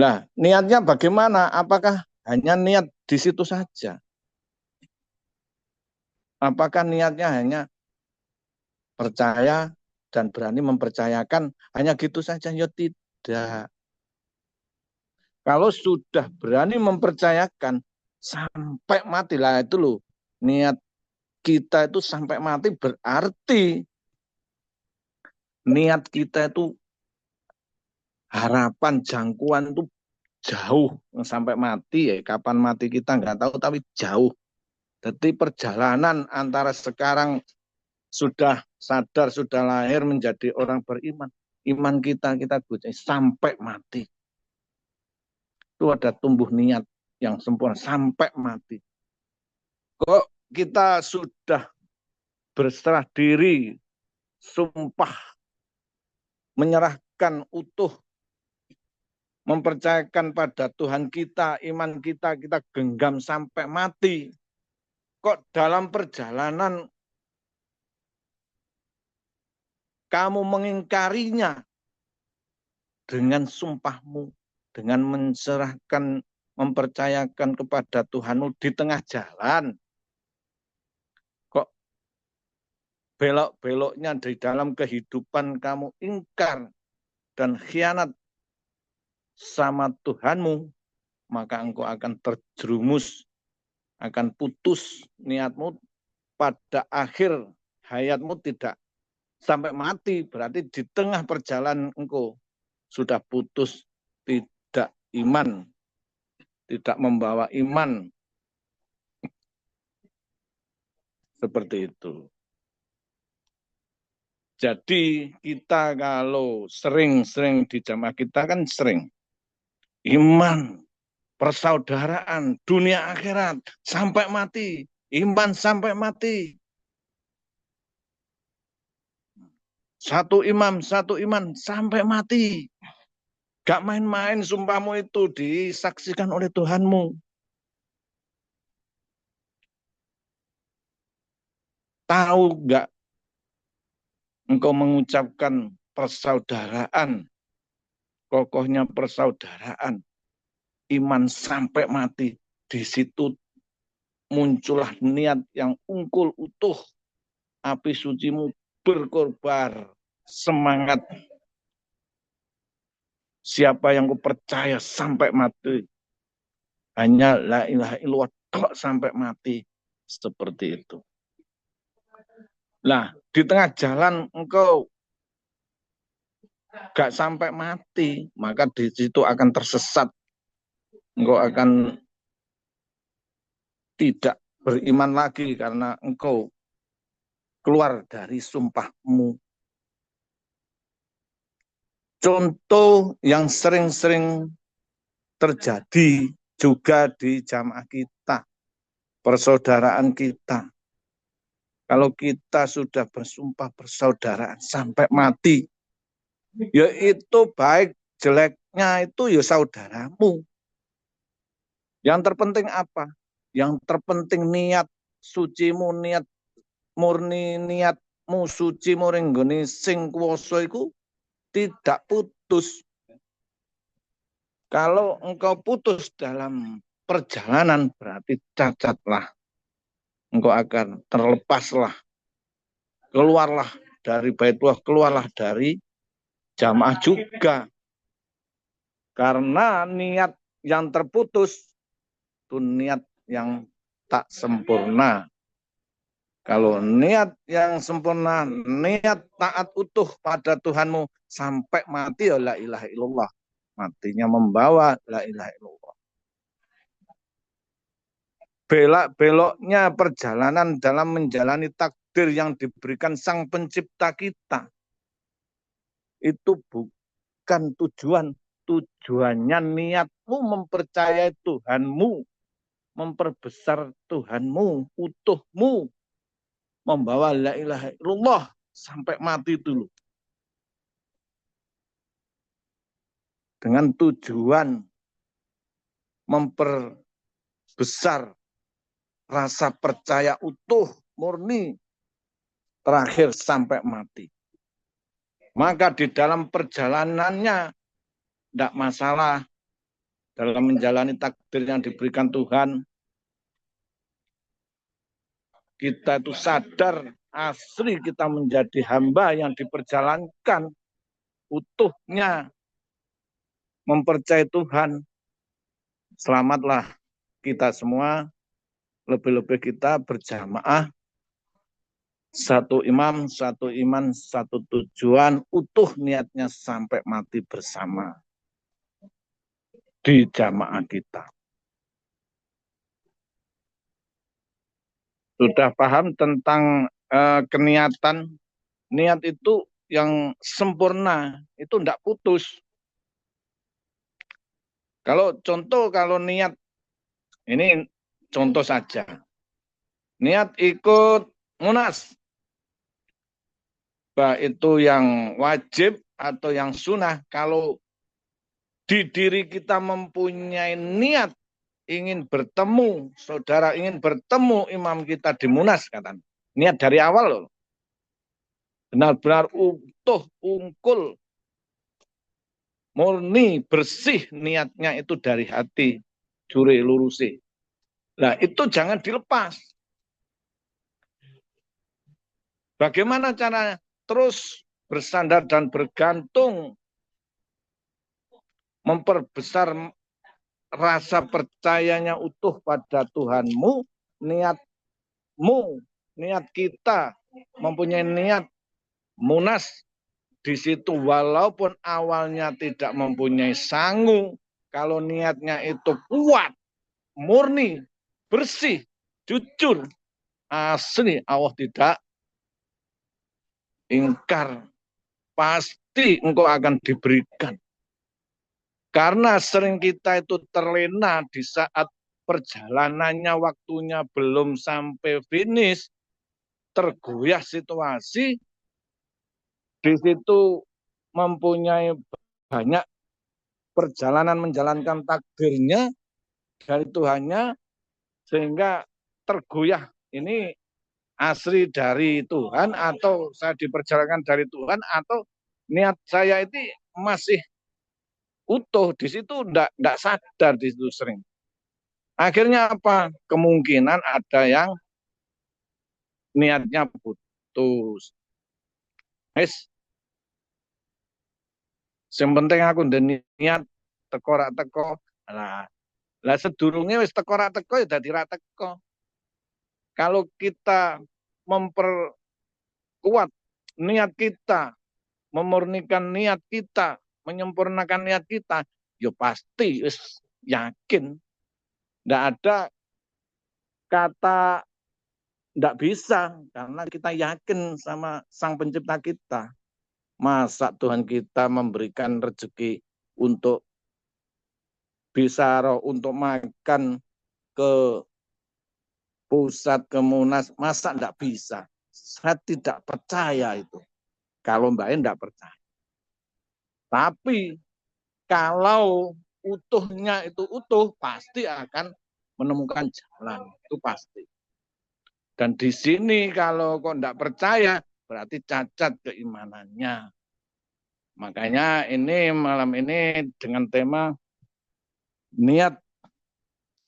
Nah, niatnya bagaimana? Apakah hanya niat di situ saja? Apakah niatnya hanya percaya dan berani mempercayakan hanya gitu saja? Ya tidak. Kalau sudah berani mempercayakan sampai mati lah itu loh. Niat kita itu sampai mati berarti niat kita itu harapan jangkauan itu jauh sampai mati ya. Kapan mati kita nggak tahu tapi jauh. Jadi perjalanan antara sekarang sudah sadar, sudah lahir menjadi orang beriman. Iman kita gunakan sampai mati. Itu ada tumbuh niat yang sempurna sampai mati. Kok kita sudah berserah diri, sumpah, menyerahkan utuh, mempercayakan pada Tuhan kita, iman kita genggam sampai mati. Kok dalam perjalanan kamu mengingkarinya dengan sumpahmu, dengan menserahkan, mempercayakan kepada Tuhanmu di tengah jalan. Kok belok-beloknya di dalam kehidupan kamu ingkar dan khianat sama Tuhanmu, maka engkau akan terjerumus, akan putus niatmu pada akhir hayatmu tidak sampai mati, berarti di tengah perjalanan engkau sudah putus, tidak iman, tidak membawa iman. Seperti itu. Jadi kita kalau sering-sering di jamaah kita kan sering iman, persaudaraan, dunia akhirat, sampai mati, iman sampai mati. Satu iman, sampai mati. Gak main-main sumpahmu itu disaksikan oleh Tuhanmu. Tahu gak engkau mengucapkan persaudaraan, kokohnya persaudaraan, iman sampai mati. Di situ muncullah niat yang ungkul utuh, api sucimu berkorbar, semangat. Siapa yang percaya sampai mati, hanya la ilaha illallah sampai mati. Seperti itu. Nah, di tengah jalan engkau gak sampai mati, maka di situ akan tersesat. Engkau akan tidak beriman lagi karena engkau keluar dari sumpahmu. Contoh yang sering-sering terjadi juga di jamaah kita, persaudaraan kita. Kalau kita sudah bersumpah persaudaraan sampai mati, yaitu baik jeleknya itu ya saudaramu. Yang terpenting apa? Yang terpenting niat sucimu, niat murni, niatmu suci muringgone sing kuwasa iku tidak putus. Kalau engkau putus dalam perjalanan berarti cacatlah. Engkau akan terlepaslah. Keluarlah dari Baitullah, keluarlah dari jamaah juga. Karena niat yang terputus itu niat yang tak sempurna. Kalau niat yang sempurna, niat taat utuh pada Tuhanmu sampai mati ya la ilaha illallah. Matinya membawa la ilaha illallah. Belak-beloknya perjalanan dalam menjalani takdir yang diberikan Sang Pencipta kita. Itu bukan tujuan. Tujuannya niatmu mempercayai Tuhanmu, memperbesar Tuhanmu, utuhmu, membawa la ilaha illallah sampai mati dulu. Dengan tujuan memperbesar rasa percaya utuh, murni, terakhir sampai mati. Maka di dalam perjalanannya tidak masalah dalam menjalani takdir yang diberikan Tuhan. Kita itu sadar asli kita menjadi hamba yang diperjalankan utuhnya mempercayai Tuhan. Selamatlah kita semua lebih-lebih kita berjamaah, satu imam, satu iman, satu tujuan, utuh niatnya sampai mati bersama di jamaah kita. Sudah paham tentang keniatan? Niat itu yang sempurna, itu tidak putus. Kalau niat, ini contoh saja. Niat ikut munas, baik itu yang wajib atau yang sunnah. Kalau di diri kita mempunyai niat ingin bertemu, saudara ingin bertemu imam kita di munas, kata. Niat dari awal loh. Benar-benar utuh, ungkul, murni, bersih niatnya itu dari hati, juri lurusi. Nah itu jangan dilepas. Bagaimana caranya? Terus bersandar dan bergantung, memperbesar rasa percayanya utuh pada Tuhanmu, niatmu, niat kita mempunyai niat munas di situ walaupun awalnya tidak mempunyai sangu, kalau niatnya itu kuat, murni, bersih, jujur, asli, Allah tidak ingkar, pasti engkau akan diberikan. Karena sering kita itu terlena di saat perjalanannya, waktunya belum sampai finish, tergoyah situasi, di situ mempunyai banyak perjalanan menjalankan takdirnya dari Tuhannya, sehingga tergoyah. Ini asli dari Tuhan atau saya diperjalankan dari Tuhan atau niat saya itu masih utuh. Di situ enggak sadar, di situ sering. Akhirnya apa? Kemungkinan ada yang niatnya putus. Yang penting aku niat teko rak teko. Lah sedurunge wis teko rak teko ya dadi rak teko. Kalau kita memperkuat niat kita, memurnikan niat kita, menyempurnakan niat kita, ya pasti wis yakin. Ndak ada kata ndak bisa, karena kita yakin sama Sang Pencipta kita. Masa Tuhan kita memberikan rezeki untuk bisa untuk makan ke pusat, ke munas, masa enggak bisa? Saya tidak percaya itu. Kalau Mbak enggak percaya. Tapi kalau utuhnya itu utuh, pasti akan menemukan jalan. Itu pasti. Dan di sini kalau kok enggak percaya, berarti cacat keimanannya. Makanya ini malam ini dengan tema niat,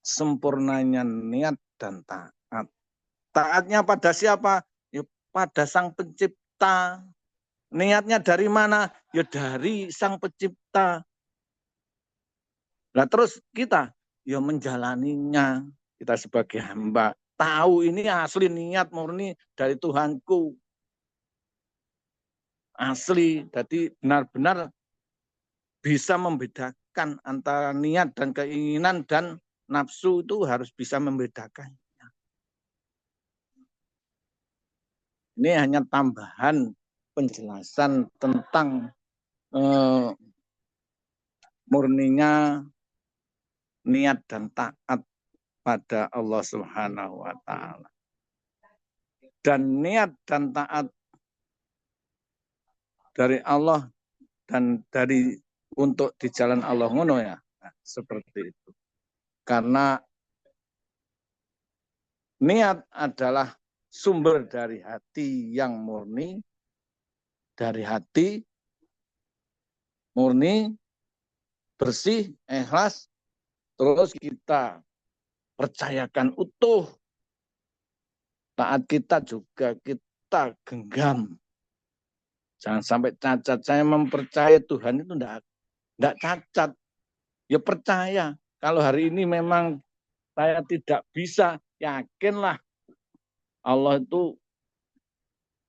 sempurnanya niat dan taat. Taatnya pada siapa? Ya pada Sang Pencipta. Niatnya dari mana? Ya dari Sang Pencipta. Nah terus kita ya menjalaninya. Kita sebagai hamba tahu ini asli niat murni dari Tuhanku. Asli, jadi benar-benar bisa membedakan antara niat dan keinginan dan nafsu, itu harus bisa membedakan. Ini hanya tambahan penjelasan tentang murninya niat dan taat pada Allah Subhanahu wa taala. Dan niat dan taat dari Allah dan dari untuk di jalan Allah ngono ya. Nah, seperti itu. Karena niat adalah sumber dari hati yang murni, dari hati murni, bersih, ikhlas, terus kita percayakan utuh. Taat kita juga kita genggam. Jangan sampai cacat. Saya mempercayai Tuhan itu enggak cacat. Ya percaya. Kalau hari ini memang saya tidak bisa, yakinlah Allah itu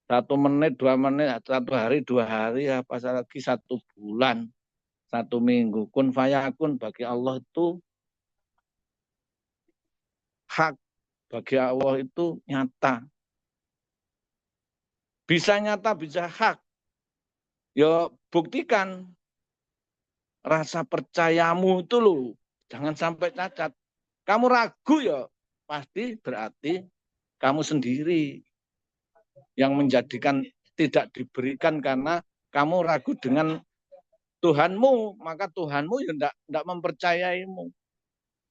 1 menit, 2 menit, 1 hari, 2 hari, apa lagi 1 bulan, 1 minggu. Kun fayakun bagi Allah itu hak, bagi Allah itu nyata. Bisa nyata, bisa hak. Ya buktikan rasa percayamu itu loh. Jangan sampai cacat. Kamu ragu ya, pasti berarti kamu sendiri yang menjadikan tidak diberikan karena kamu ragu dengan Tuhanmu, maka Tuhanmu ya tidak mempercayaimu.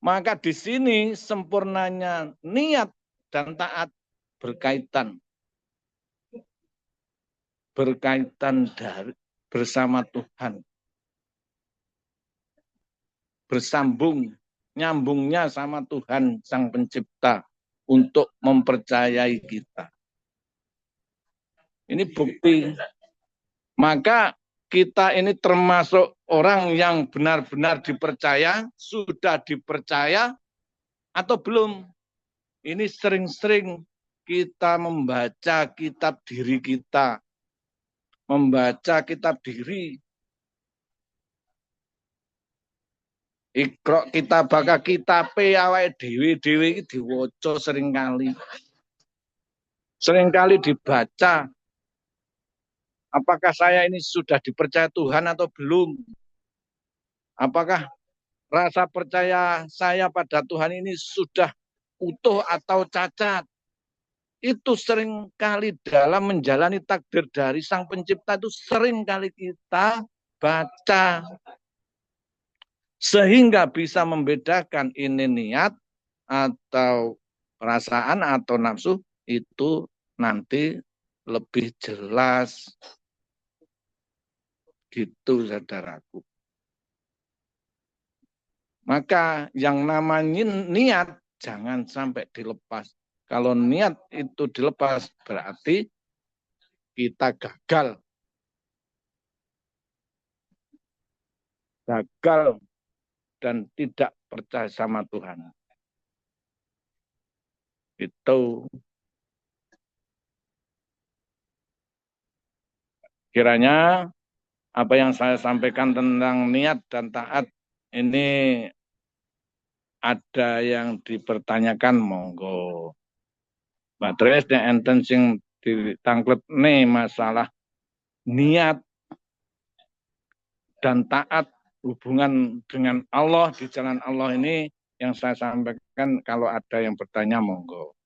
Maka di sini sempurnanya niat dan taat berkaitan dari bersama Tuhan. Bersambung, nyambungnya sama Tuhan Sang Pencipta untuk mempercayai kita. Ini bukti. Maka kita ini termasuk orang yang benar-benar dipercaya, sudah dipercaya atau belum. Ini sering-sering kita membaca kitab diri kita, membaca kitab diri. Iqra kita baka kitabe awake dhewe-dhewe iki diwaca seringkali. Seringkali dibaca. Apakah saya ini sudah dipercaya Tuhan atau belum? Apakah rasa percaya saya pada Tuhan ini sudah utuh atau cacat? Itu seringkali dalam menjalani takdir dari Sang Pencipta itu seringkali kita baca. Sehingga bisa membedakan ini niat atau perasaan atau nafsu itu nanti lebih jelas. Gitu saudaraku. Maka yang namanya niat jangan sampai dilepas. Kalau niat itu dilepas berarti kita gagal. Gagal dan tidak percaya sama Tuhan. Itu kiranya apa yang saya sampaikan tentang niat dan taat ini ada yang dipertanyakan, monggo. Mbak Tres enten sing ditangklet nih masalah niat dan taat hubungan dengan Allah di jalan Allah ini yang saya sampaikan. Kalau ada yang bertanya, monggo.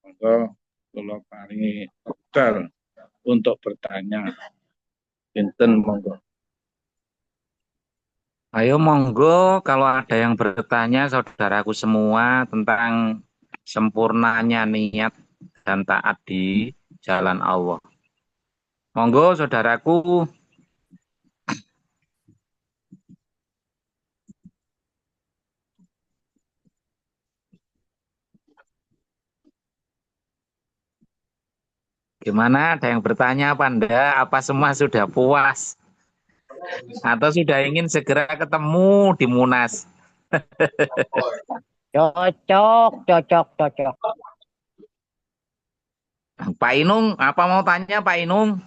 Monggo kula paringi wekdal untuk bertanya. Pinten monggo. Ayo monggo kalau ada yang bertanya saudaraku semua tentang sempurnanya niat dan taat di jalan Allah. Monggo saudaraku. Gimana? Ada yang bertanya apa enggak? Apa semua sudah puas? Atau sudah ingin segera ketemu di Munas? Cocok, cocok, cocok. Pak Inung, apa mau tanya Pak Inung?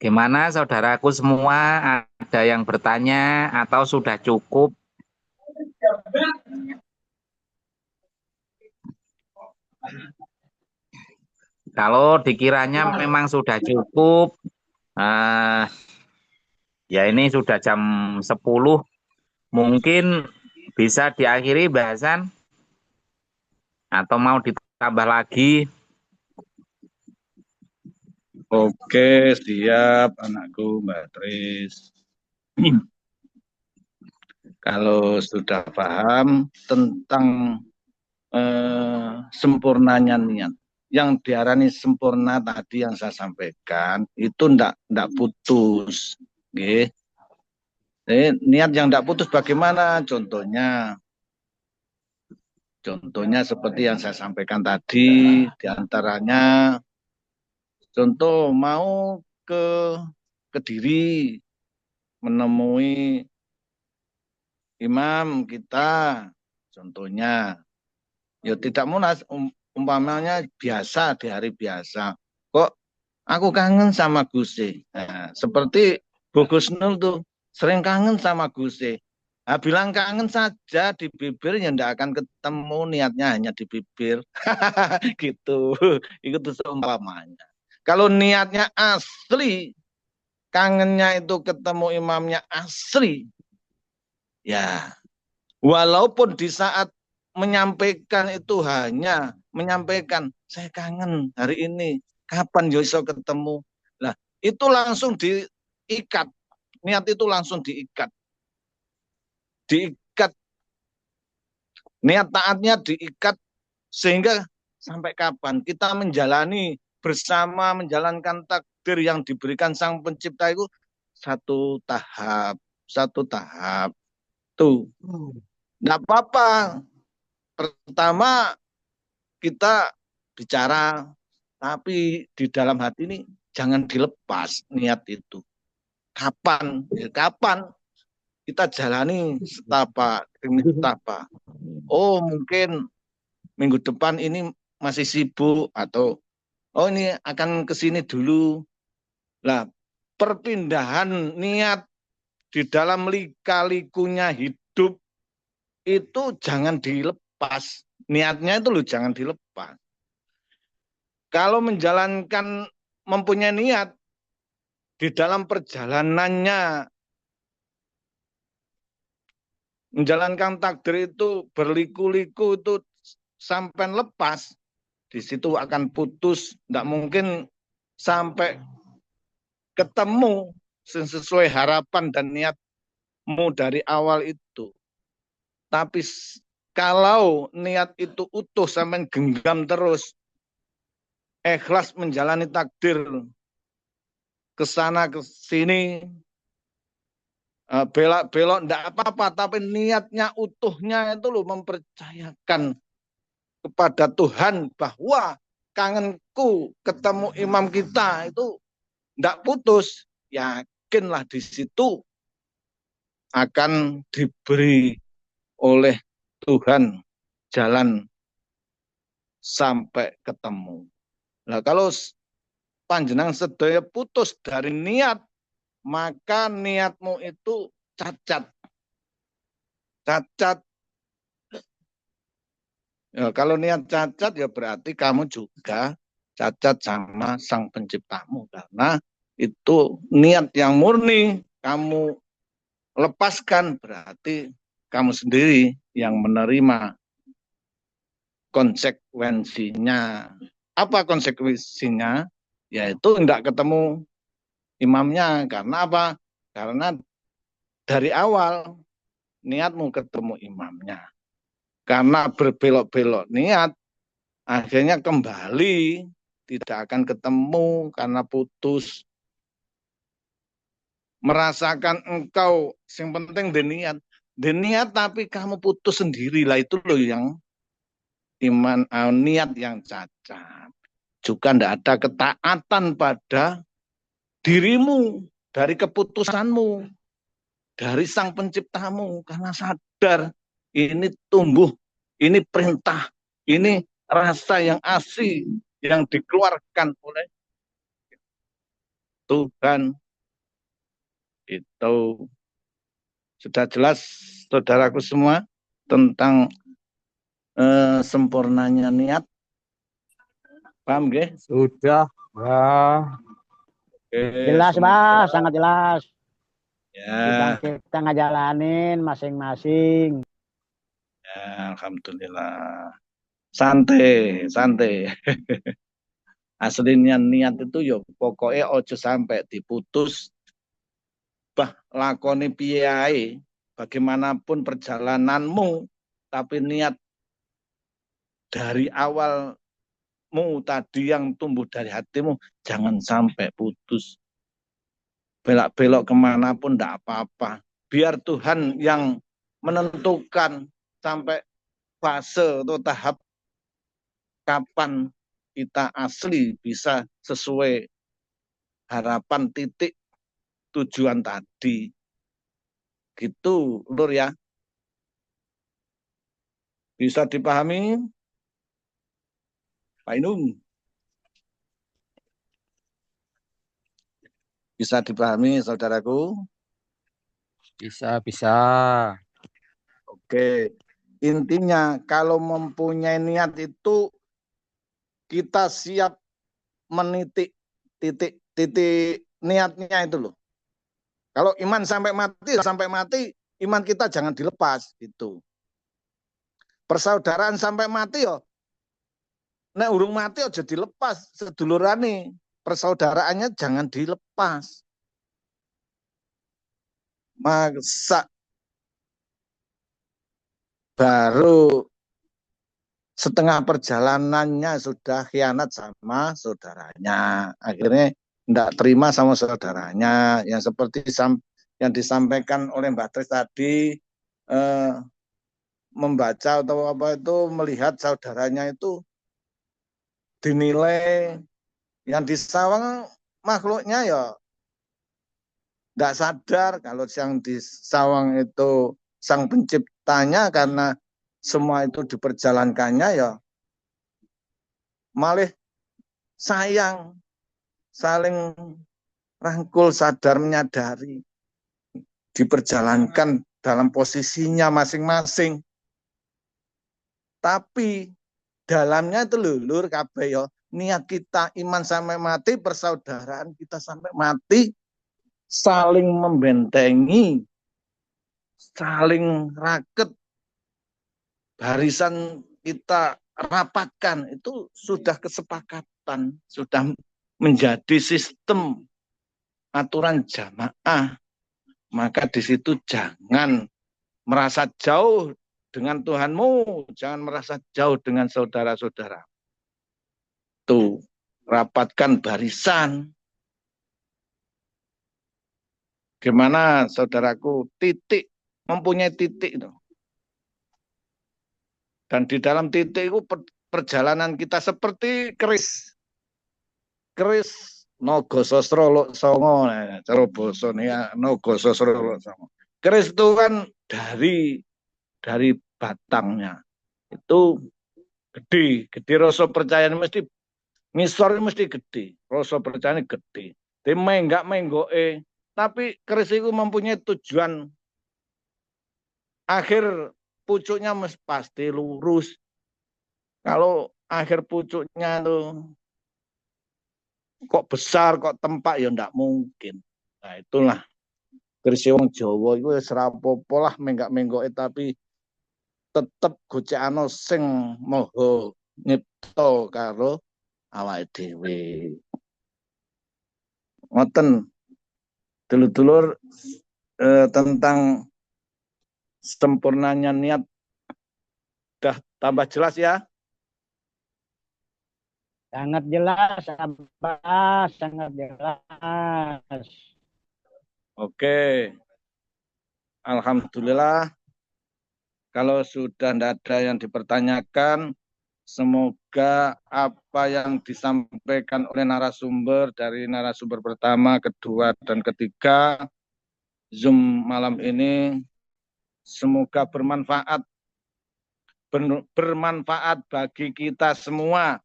Gimana saudaraku semua? Ada yang bertanya atau sudah cukup? Kalau dikiranya memang sudah cukup, ya ini sudah jam 10, mungkin bisa diakhiri bahasan atau mau ditambah lagi? Oke, siap anakku Mbak Tris. Kalau sudah paham tentang sempurnanya niat, yang diarani sempurna tadi yang saya sampaikan itu ndak putus, niat yang ndak putus bagaimana? Contohnya Contohnya seperti yang saya sampaikan tadi, diantaranya contoh mau ke Kediri menemui imam kita, contohnya, ya tidak munas, umpamanya biasa di hari biasa, kok aku kangen sama Gusti. Nah, seperti Bu Gusnul tuh sering kangen sama Gusti. Nah, bilang kangen saja di bibir ya tidak akan ketemu, niatnya hanya di bibir. Gitu. Itu seumpamanya. Kalau niatnya asli, kangennya itu ketemu imamnya asli, ya walaupun di saat menyampaikan itu hanya menyampaikan saya kangen hari ini, kapan Yoso ketemu. Nah, itu langsung diikat. Niat itu langsung diikat. Diikat. Niat taatnya diikat sehingga sampai kapan kita menjalani bersama menjalankan takdir yang diberikan Sang Pencipta itu satu tahap, satu tahap. Tuh. Enggak apa-apa. Pertama kita bicara, tapi di dalam hati ini jangan dilepas niat itu. Kapan? Ya, kapan kita jalani setapa demi setapa. Oh mungkin minggu depan ini masih sibuk atau oh ini akan ke sini dulu. Lah perpindahan niat di dalam lika-likunya hidup itu jangan dilepas. Niatnya itu loh jangan dilepas. Kalau menjalankan mempunyai niat di dalam perjalanannya menjalankan takdir itu berliku-liku itu sampai lepas, di situ akan putus, tidak mungkin sampai ketemu sesuai harapan dan niatmu dari awal itu. Tapi kalau niat itu utuh sampai genggam terus, ikhlas menjalani takdir ke sana ke sini, belak-belok enggak apa-apa, tapi niatnya utuhnya itu loh mempercayakan kepada Tuhan bahwa kangenku ketemu imam kita itu enggak putus. Yakinlah di situ akan diberi oleh Tuhan jalan sampai ketemu. Nah, kalau panjenengan sedaya putus dari niat, maka niatmu itu cacat. Cacat. Ya, kalau niat cacat ya berarti kamu juga cacat sama Sang Penciptamu. Karena itu niat yang murni kamu lepaskan berarti kamu sendiri yang menerima konsekuensinya. Apa konsekuensinya? Yaitu tidak ketemu imamnya. Karena apa? Karena dari awal niatmu ketemu imamnya. Karena berbelok-belok niat, akhirnya kembali tidak akan ketemu karena putus. Merasakan engkau, yang penting deniat tapi kamu putus sendirilah, itu loh yang iman, niat yang cacat. Juga tidak ada ketaatan pada dirimu, dari keputusanmu, dari Sang Penciptamu, karena sadar ini tumbuh, ini perintah, ini rasa yang asli yang dikeluarkan oleh Tuhan. Itu sudah jelas saudaraku semua tentang sempurnanya niat. Paham nggih? Sudah, Mbah. Jelas, Mbah, sangat jelas. Ya. Kita ngejalanin masing-masing. Ya, alhamdulillah. Santai, santai. Aslinya niat itu ya pokoknya ojo sampai diputus. Bah lakoni piye bagaimanapun perjalananmu, tapi niat dari awalmu tadi yang tumbuh dari hatimu jangan sampai putus. Belak-belok kemanapun tidak apa-apa. Biar Tuhan yang menentukan sampai fase atau tahap kapan kita asli bisa sesuai harapan titik tujuan tadi. Gitu, Lur ya. Bisa dipahami, Pak Inung? Bisa dipahami, saudaraku? Bisa, bisa. Oke. Intinya, kalau mempunyai niat itu, kita siap menitik titik niatnya itu loh. Kalau iman sampai mati, iman kita jangan dilepas gitu. Persaudaraan sampai mati yo, nek urung mati aja dilepas sedulurane. Persaudaraannya jangan dilepas. Masa baru setengah perjalanannya sudah khianat sama saudaranya. Akhirnya tidak terima sama saudaranya. Yang seperti yang disampaikan oleh Mbak Tris tadi, membaca atau apa itu, melihat saudaranya itu dinilai, yang disawang makhluknya ya tidak sadar kalau yang disawang itu sang penciptanya, karena semua itu diperjalankannya ya malah sayang, saling rangkul, sadar menyadari, diperjalankan dalam posisinya masing-masing. Tapi dalamnya itu lulur kabeh ya, niat kita iman sampai mati, persaudaraan kita sampai mati, saling membentengi, saling raket, barisan kita rapatkan, itu sudah kesepakatan, sudah menjadi sistem aturan jamaah. Maka di situ jangan merasa jauh dengan Tuhanmu, jangan merasa jauh dengan saudara-saudara. Tuh, rapatkan barisan. Gimana saudaraku, titik, mempunyai titik itu. Dan di dalam titik itu perjalanan kita seperti keris. Keris nogo sosro lo songo, cara basa ya, nogo sosro lo songo. Keris itu kan dari batangnya itu gede rasa percayaan mesti ngisor, mesti gede, rasa percayaan gede. Tapi enggak menggoe, tapi keris itu mempunyai tujuan akhir, pucuknya mesti pasti lurus. Kalau akhir pucuknya tuh kok besar, kok tempak, ya ndak mungkin. Nah itulah keris wong Jawa itu serapopo lah menggak-menggoke, tapi tetep gocekano sing maha nyipta karo awake dhewe. Ngoten dulur-dulur, tentang sempurnanya niat udah tambah jelas ya. Sangat jelas, Abah, sangat jelas. Oke, alhamdulillah. Kalau sudah tidak ada yang dipertanyakan, semoga apa yang disampaikan oleh narasumber dari narasumber pertama, kedua, dan ketiga Zoom malam ini semoga bermanfaat bagi kita semua.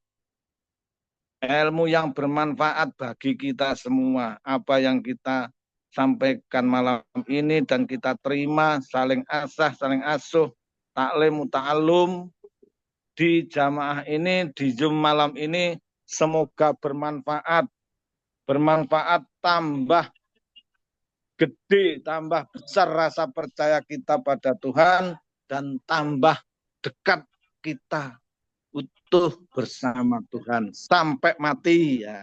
Ilmu yang bermanfaat bagi kita semua. Apa yang kita sampaikan malam ini dan kita terima, saling asah, saling asuh, taklim, ta'alum di jamaah ini, di Zoom malam ini, semoga bermanfaat. Bermanfaat, tambah gede, tambah besar rasa percaya kita pada Tuhan, dan tambah dekat kita utuh bersama Tuhan sampai mati ya.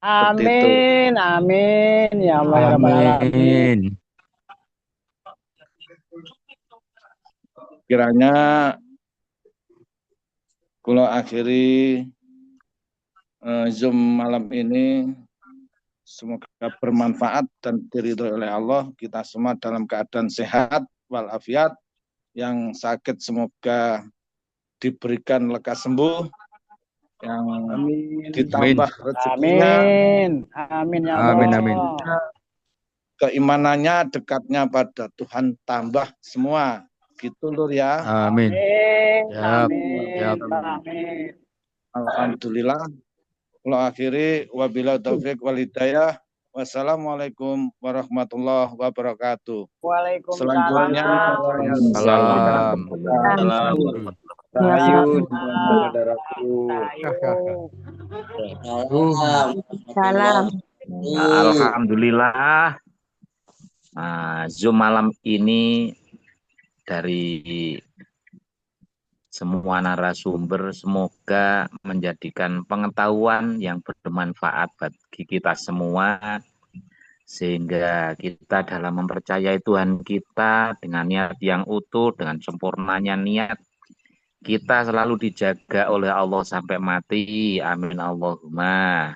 Amin, amin, ya Allah ya Rabbal Alamin. Amin. Kiranya kula akhiri Zoom malam ini, semoga bermanfaat dan diridhoi oleh Allah. Kita semua dalam keadaan sehat walafiat. Yang sakit semoga diberikan lekas sembuh, yang Amin. ditambah rezekinya, Amin ya Allah. Amin, amin. keimanannya, dekatnya pada Tuhan tambah semua. Gitu Lur ya. Amin. Siap, Amin. siap. Amin. Alhamdulillah. Kalau akhiri wabillahi taufik wal hidayah. Wassalamualaikum warahmatullahi wabarakatuh. Waalaikumsalam. Selanjutnya Salam. Rahayu, Salam. Alhamdulillah. Zoom malam ini dari semua narasumber semoga menjadikan pengetahuan yang bermanfaat bagi kita semua, sehingga kita dalam mempercayai Tuhan kita dengan niat yang utuh, dengan sempurnanya niat, kita selalu dijaga oleh Allah sampai mati. Amin Allahumma.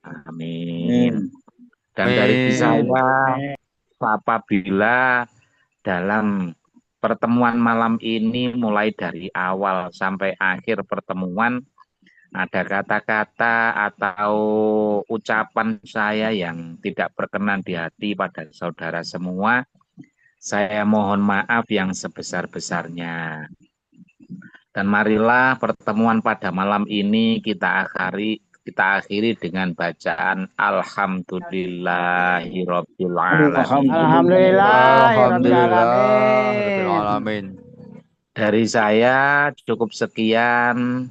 Amin. Dan dari saya, apabila dalam pertemuan malam ini mulai dari awal sampai akhir pertemuan ada kata-kata atau ucapan saya yang tidak berkenan di hati pada saudara semua, saya mohon maaf yang sebesar-besarnya. Dan marilah pertemuan pada malam ini kita akhiri dengan bacaan Alhamdulillahirabbil alamin. Alhamdulillahirrahmanirrahim. Dari saya cukup sekian.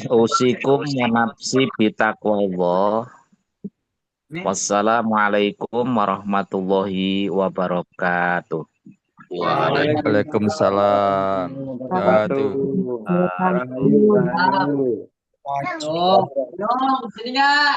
Usikum wa nafsi bitaqwallah. Wassalamualaikum warahmatullahi wabarakatuh. Waalaikumsalam. Sini nggak?